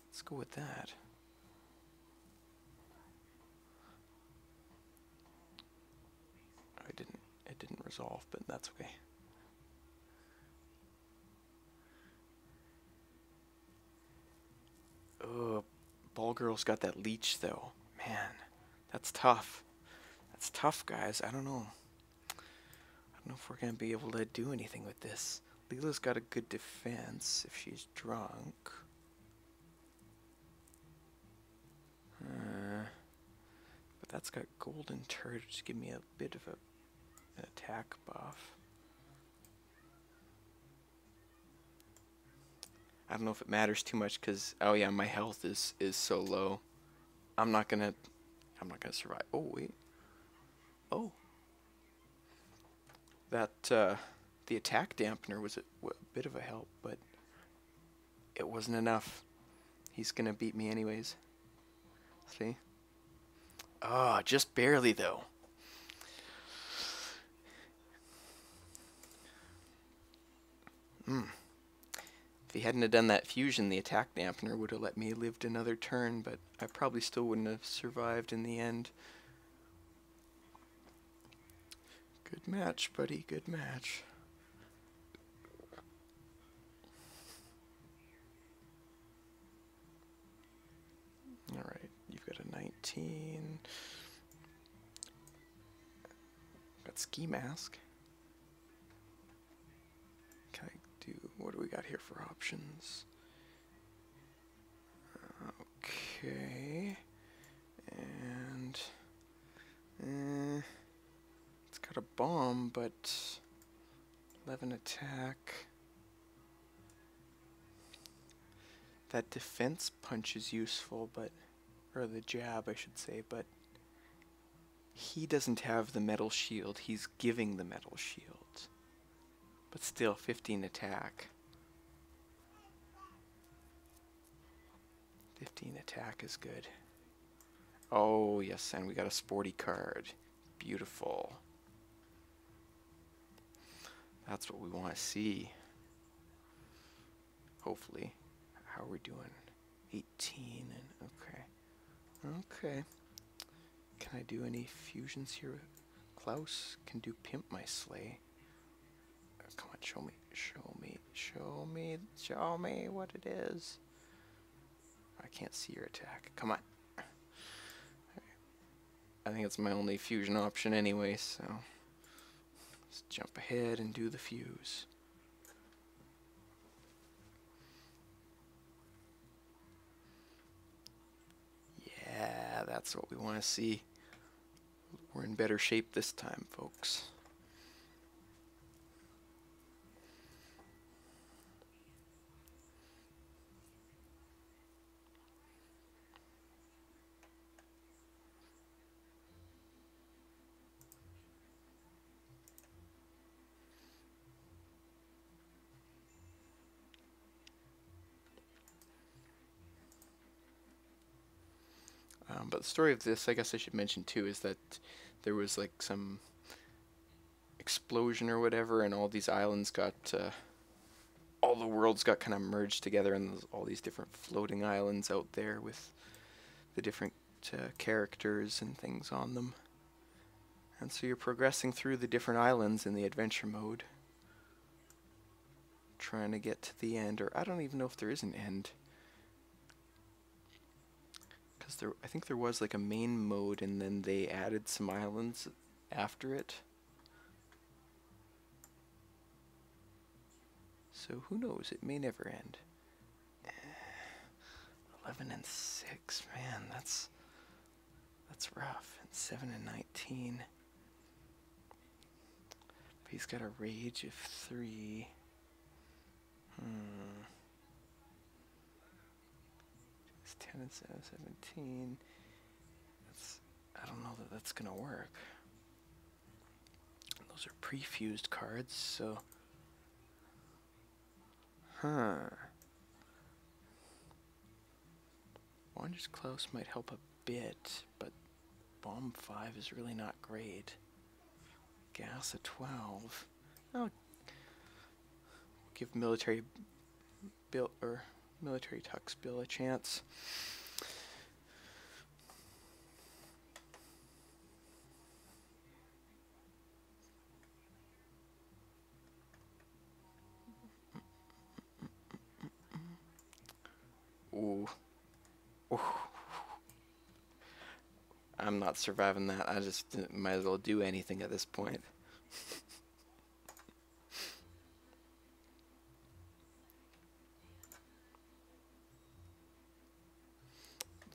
Let's go with that. It didn't resolve, but that's okay. Oh, Ball Girl's got that leech though. Man, that's tough. That's tough, guys. I don't know. I don't know if we're gonna be able to do anything with this. Leela's got a good defense if she's drunk. But that's got golden turret, which give me a bit of an attack buff. I don't know if it matters too much because, oh yeah, my health is so low. I'm not gonna survive. Oh wait. Oh. That the attack dampener was a bit of a help, but it wasn't enough. He's gonna beat me anyways. See? Oh, just barely though. If he hadn't have done that fusion, the attack dampener would have let me lived another turn, but I probably still wouldn't have survived in the end. Good match, buddy, good match. Alright, you've got a 19. Got Ski Mask. Can I do, what do we got here for options? Okay. And it's got a bomb, but 11 attack. That defense punch is useful, but, or the jab I should say, but he doesn't have the metal shield. He's giving the metal shield. But still, 15 attack. 15 attack is good. Oh, yes, and we got a sporty card. Beautiful. That's what we want to see. Hopefully. How are we doing? 18 and okay. Okay. Can I do any fusions here? Klaus can do Pimp My Sleigh. Come on, show me, show me, show me, show me what it is. I can't see your attack. Come on. I think it's my only fusion option anyway, so let's jump ahead and do the fuse. Yeah, that's what we want to see. We're in better shape this time, folks. But the story of this, I guess I should mention too, is that there was like some explosion or whatever, and all these islands got, all the worlds got kind of merged together, and there's all these different floating islands out there with the different characters and things on them. And so you're progressing through the different islands in the adventure mode, trying to get to the end, or I don't even know if there is an end. Because I think there was like a main mode and then they added some islands after it. So who knows, it may never end. 11 and 6, man, that's rough. And 7 and 19. But he's got a rage of 3. It's 10 and 7, 17. I don't know that that's gonna work. Those are pre-fused cards, so Wander's Klaus might help a bit, but Bomb 5 is really not great. Gas at 12. I'll give Military Bill or Military Tux Bill a chance. Ooh. Ooh. I'm not surviving that. I just might as well do anything at this point.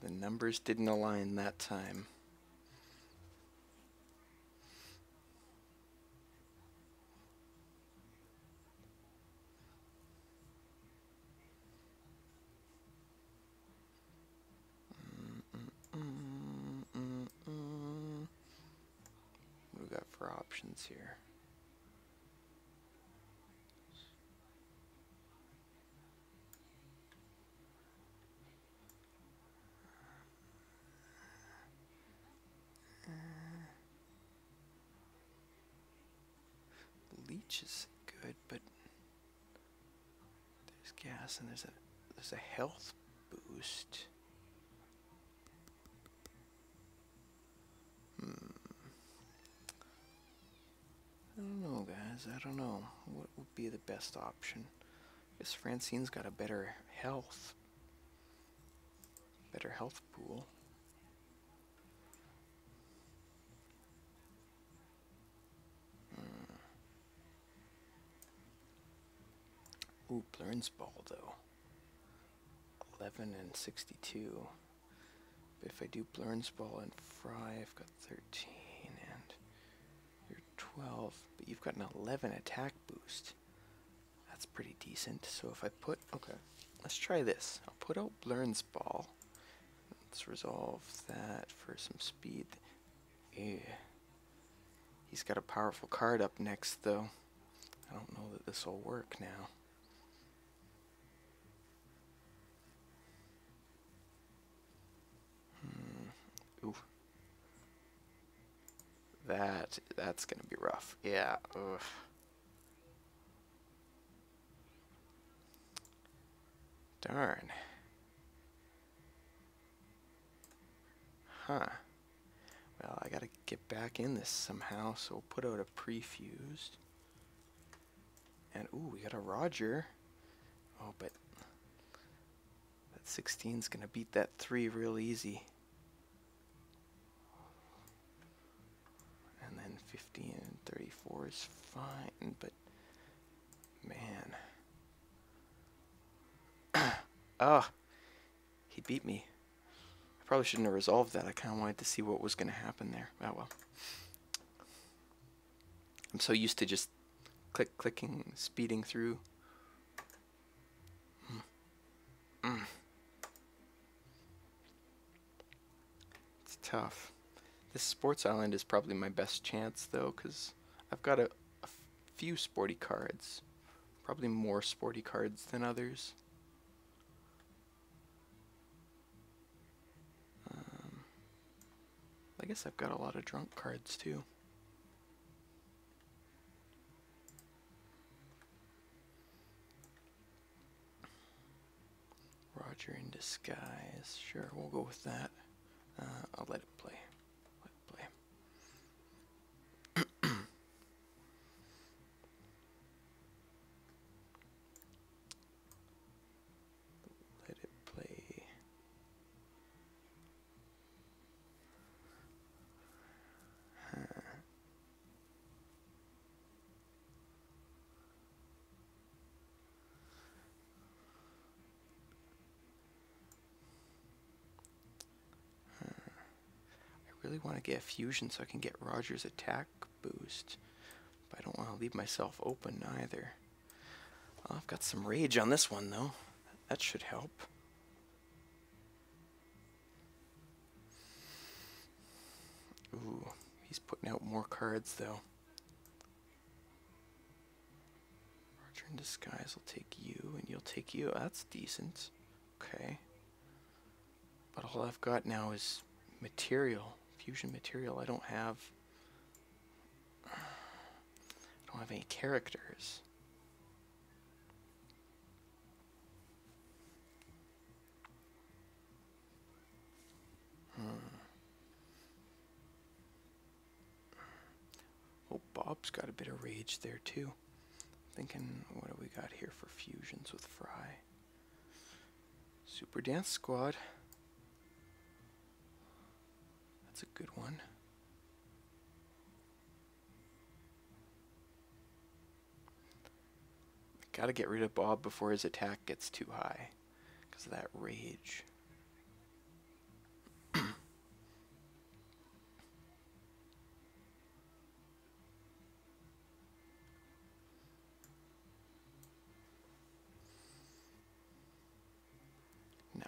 The numbers didn't align that time. What do we got for options here? Leech is good, but there's gas and there's a health boost. I don't know, guys. I don't know. What would be the best option? I guess Francine's got a better health pool. Ooh, Blurns Ball though. 11 and 62. But if I do Blurns Ball and Fry, I've got 13 and you're 12. But you've got an 11 attack boost. That's pretty decent. So if I put, okay, let's try this. I'll put out Blurns Ball. Let's resolve that for some speed. Ew. He's got a powerful card up next though. I don't know that this will work now. Ooh. That's gonna be rough. Yeah. Ugh. Darn. Huh. Well, I gotta get back in this somehow, so we'll put out a pre-fused. And ooh, we got a Roger. Oh, but that 16's gonna beat that 3 real easy. And then 15 and 34 is fine, but man. Ah, he beat me. I probably shouldn't have resolved that. I kind of wanted to see what was going to happen there. Oh well. I'm so used to just clicking, speeding through. It's tough. This Sports Island is probably my best chance, though, because I've got a few sporty cards. Probably more sporty cards than others. I guess I've got a lot of drunk cards, too. Roger in disguise. Sure, we'll go with that. I'll let it play. Let it play. Let it play. I really want to get a fusion so I can get Roger's attack boost, but I don't want to leave myself open either. Well, I've got some rage on this one though. That should help. Ooh, he's putting out more cards though. Roger in disguise will take you, and you'll take you. That's decent. Okay. But all I've got now is material. Fusion material. I don't have any characters. Oh, Bob's got a bit of rage there too. Thinking, what do we got here for fusions with Fry? Super Dance Squad. That's a good one. Gotta get rid of Bob before his attack gets too high, because of that rage. Now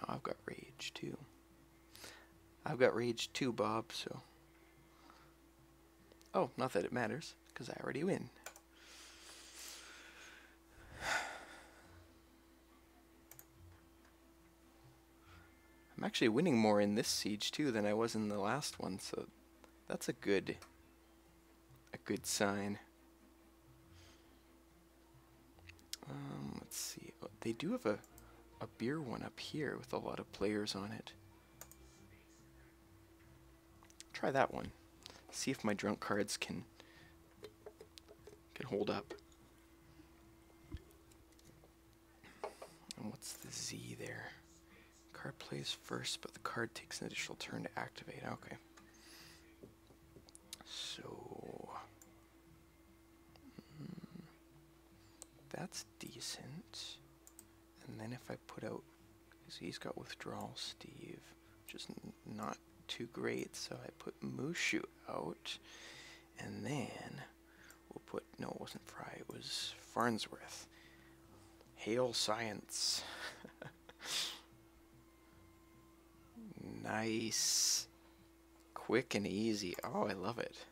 I've got rage too. I've got rage too, Bob, so... Oh, not that it matters, because I already win. I'm actually winning more in this siege too than I was in the last one, so that's a good sign. Let's see. Oh, they do have a beer one up here with a lot of players on it. Try that one. See if my drunk cards can hold up. And what's the Z there? Card plays first, but the card takes an additional turn to activate. Okay. So that's decent. And then if I put out, because he's got Withdrawal Steve, which is not too great, so I put Mushu out, and then we'll put, no, it wasn't Fry, it was Farnsworth. Hail Science. Nice. Quick and easy. Oh, I love it.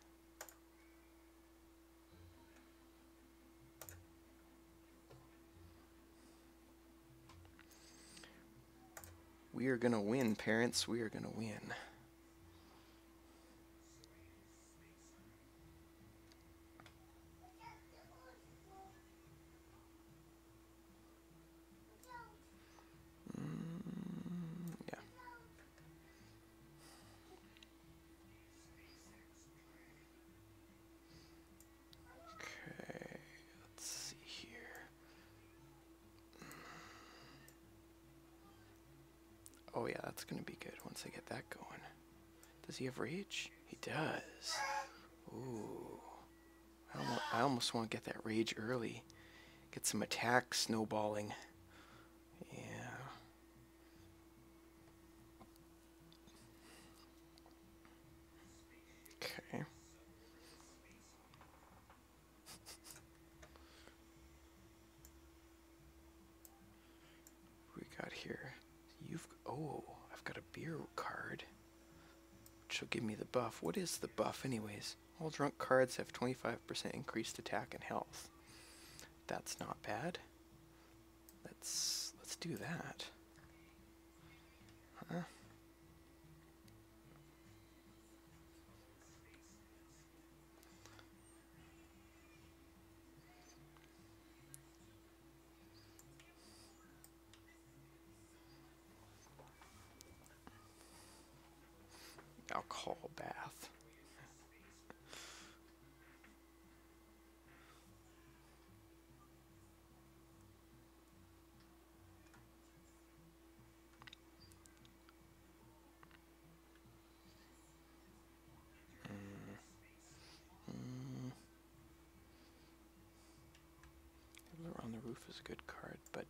We are gonna win, parents. We are gonna win. Yeah. Okay, let's see here. Oh yeah, that's gonna be good once I get that going. Does he have rage? He does. Ooh. I almost want to get that rage early. Get some attack snowballing. Yeah. Okay. What we got here? Oh, I've got a beer card, which will give me the buff. What is the buff anyways? All drunk cards have 25% increased attack and health. That's not bad. Let's do that. Huh? Alcohol bath. Fiddler on the Roof is a good card, but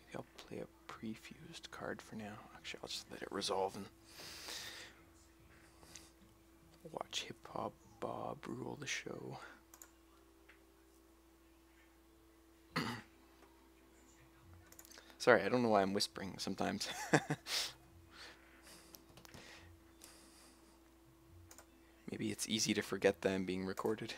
maybe I'll play a pre-fused card for now. Actually, I'll just let it resolve and watch Hip Hop Bob rule the show. Sorry, I don't know why I'm whispering sometimes. Maybe it's easy to forget that I'm being recorded.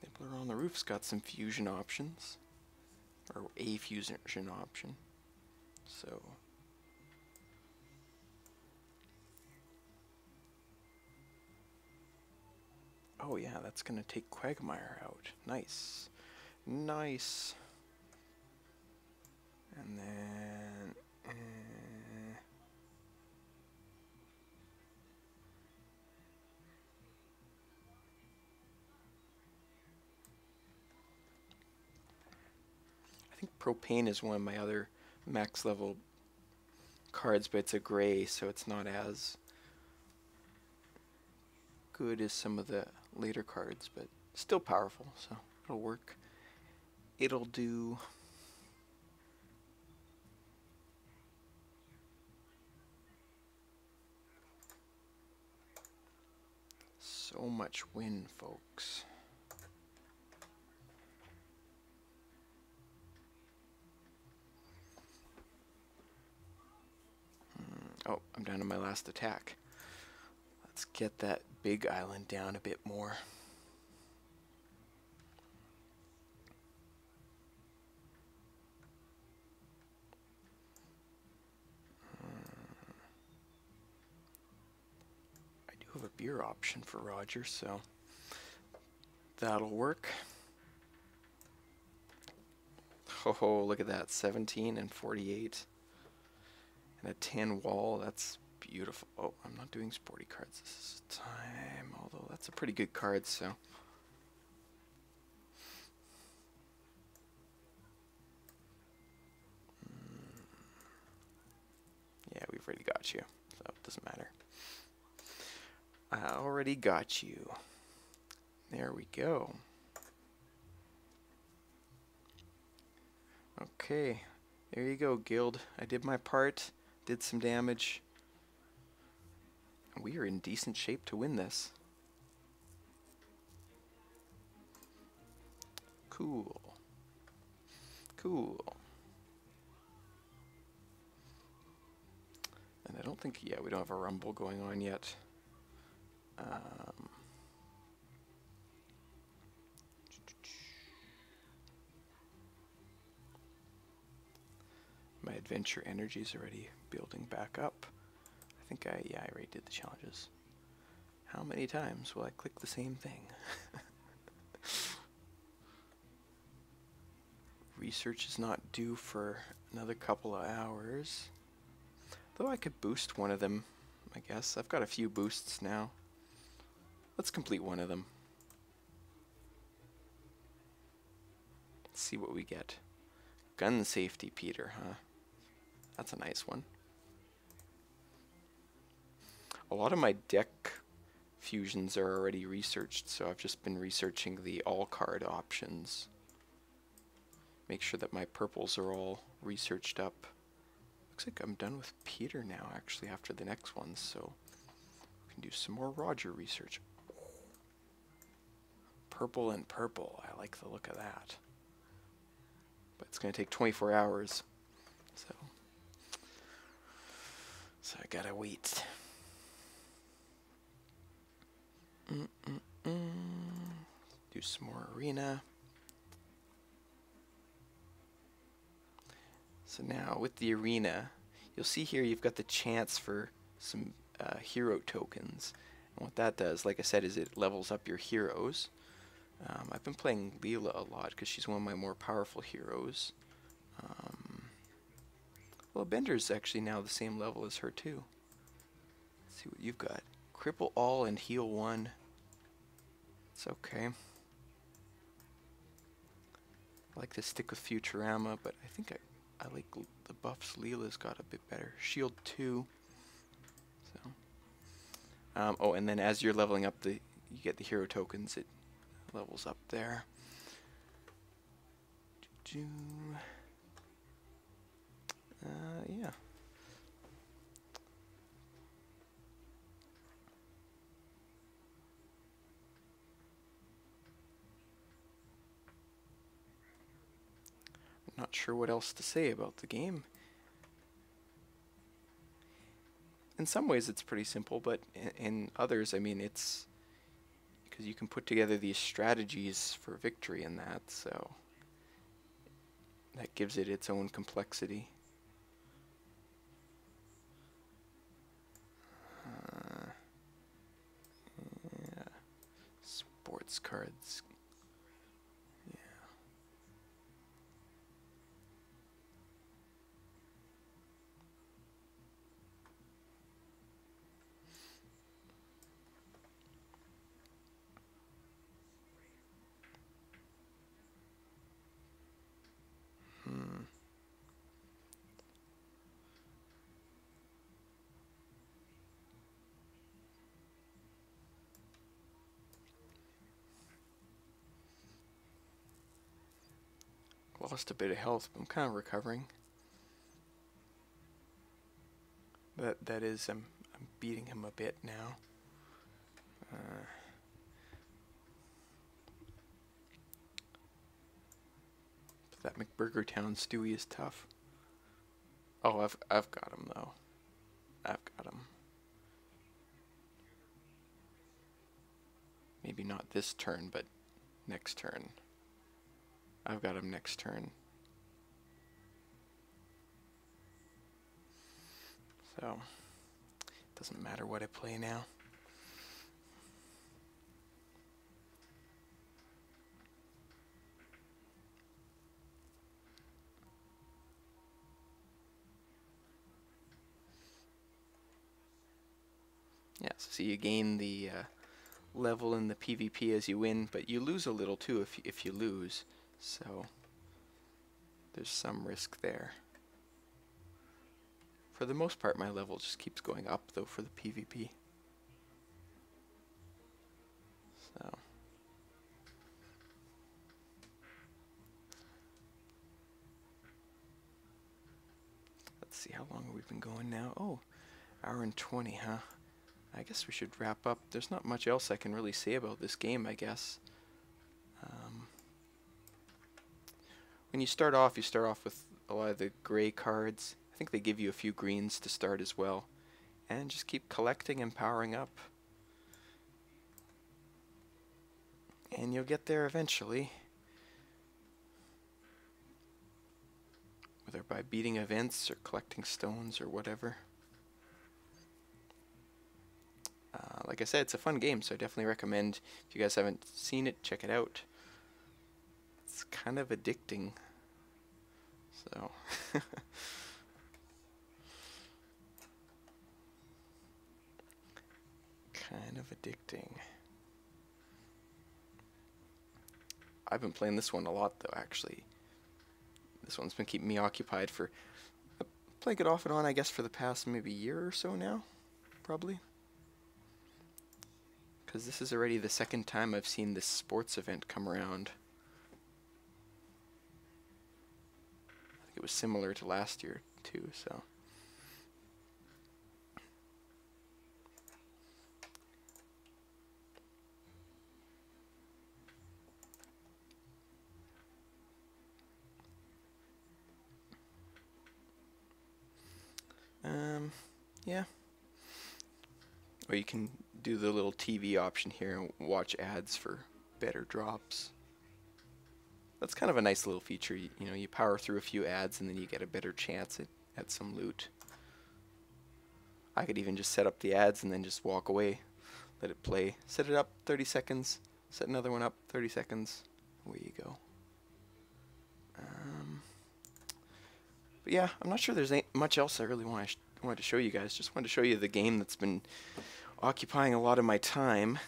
Nibbler on the Roof's got some fusion options, or a fusion option. So oh yeah, that's gonna take Quagmire out. Nice. Nice. And then I think Propane is one of my other max level cards, but it's a gray, so it's not as good as some of the later cards, but still powerful, so it'll work. It'll do. So much win, folks. Oh, I'm down to my last attack. Let's get that big island down a bit more. I do have a beer option for Roger, so that'll work. Oh, look at that, 17 and 48. And a 10 wall, that's beautiful. Oh, I'm not doing sporty cards this time, although that's a pretty good card, so. Yeah, we've already got you, so it doesn't matter. I already got you. There we go. Okay, there you go, Guild. I did my part, did some damage. We are in decent shape to win this. Cool. Cool. don't think, yeah, we don't have a rumble going on yet. My adventure energy is already building back up. I think yeah, I already did the challenges. How many times will I click the same thing? Research is not due for another couple of hours. Though I could boost one of them, I guess. I've got a few boosts now. Let's complete one of them. Let's see what we get. Gun safety, Peter, huh? That's a nice one. A lot of my deck fusions are already researched, so I've just been researching the all card options. Make sure that my purples are all researched up. Looks like I'm done with Peter now, actually, after the next one, so we can do some more Roger research. Purple and purple, I like the look of that. But it's going to take 24 hours, so I gotta wait. Do some more arena. So now with the arena, you'll see here you've got the chance for some hero tokens. And what that does, like I said, is it levels up your heroes. I've been playing Leela a lot because she's one of my more powerful heroes. Well, Bender's actually now the same level as her too. Let's see what you've got. Cripple all and heal one. It's okay. I like to stick with Futurama, but I think I like the buffs Leela's got a bit better. Shield 2. So, oh, and then as you're leveling up, you get the hero tokens. It levels up there. Yeah. I'm not sure what else to say about the game. In some ways it's pretty simple, but in others, I mean, it's because you can put together these strategies for victory in that, so that gives it its own complexity. Yeah. Sports cards. Yeah. Lost a bit of health, but I'm kind of recovering. That is, I'm beating him a bit now. That McBurgertown Stewie is tough. Oh, I've got him though. I've got him. Maybe not this turn, but next turn. I've got him next turn. So, it doesn't matter what I play now. Yeah, so you gain the level in the PvP as you win, but you lose a little too if you lose. So there's some risk there. For the most part, my level just keeps going up though for the PvP. So let's see, how long have we been going now? Oh, hour and 20, huh? I guess we should wrap up. There's not much else I can really say about this game, I guess. When you start off with a lot of the gray cards. I think they give you a few greens to start as well. and just keep collecting and powering up. And you'll get there eventually. Whether by beating events or collecting stones or whatever. Like I said, it's a fun game, so I definitely recommend, if you guys haven't seen it, check it out. It's kind of addicting. So kind of addicting. I've been playing this one a lot though, actually. This one's been keeping me occupied for, playing it off and on, I guess, for the past maybe year or so now, probably. Because this is already the second time I've seen this sports event come around. I think it was similar to last year too, so. Yeah. Or you can do the little TV option here and watch ads for better drops. That's kind of a nice little feature. You know, you power through a few ads and then you get a better chance at some loot. I could even just set up the ads and then just walk away, let it play. Set it up 30 seconds, set another one up 30 seconds, away you go. But yeah, I'm not sure there's much else I really wanted to show you guys. Just wanted to show you the game that's been occupying a lot of my time.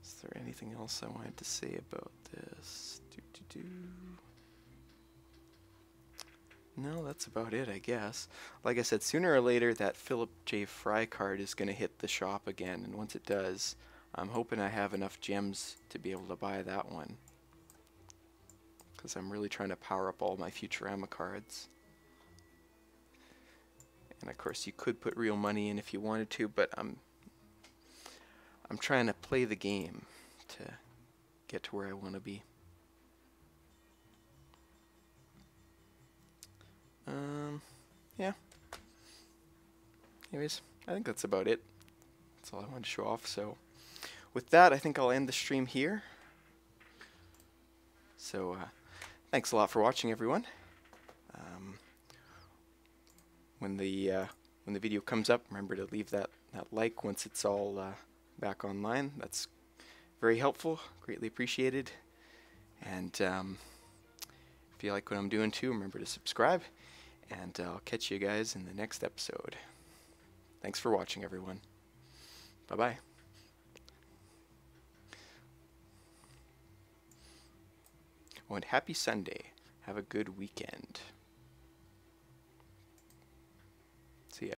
Is there anything else I wanted to say about this? No, that's about it, I guess. Like I said, sooner or later that Philip J. Fry card is going to hit the shop again, and once it does, I'm hoping I have enough gems to be able to buy that one. Because I'm really trying to power up all my Futurama cards. And of course you could put real money in if you wanted to, but I'm trying to play the game to get to where I want to be. Yeah. Anyways, I think that's about it. That's all I wanted to show off. So with that, I think I'll end the stream here. So thanks a lot for watching, everyone. When the video comes up, remember to leave that like once it's all back online. That's very helpful, greatly appreciated. And if you like what I'm doing too, remember to subscribe. And I'll catch you guys in the next episode. Thanks for watching, everyone. Bye-bye. Oh, and happy Sunday. Have a good weekend.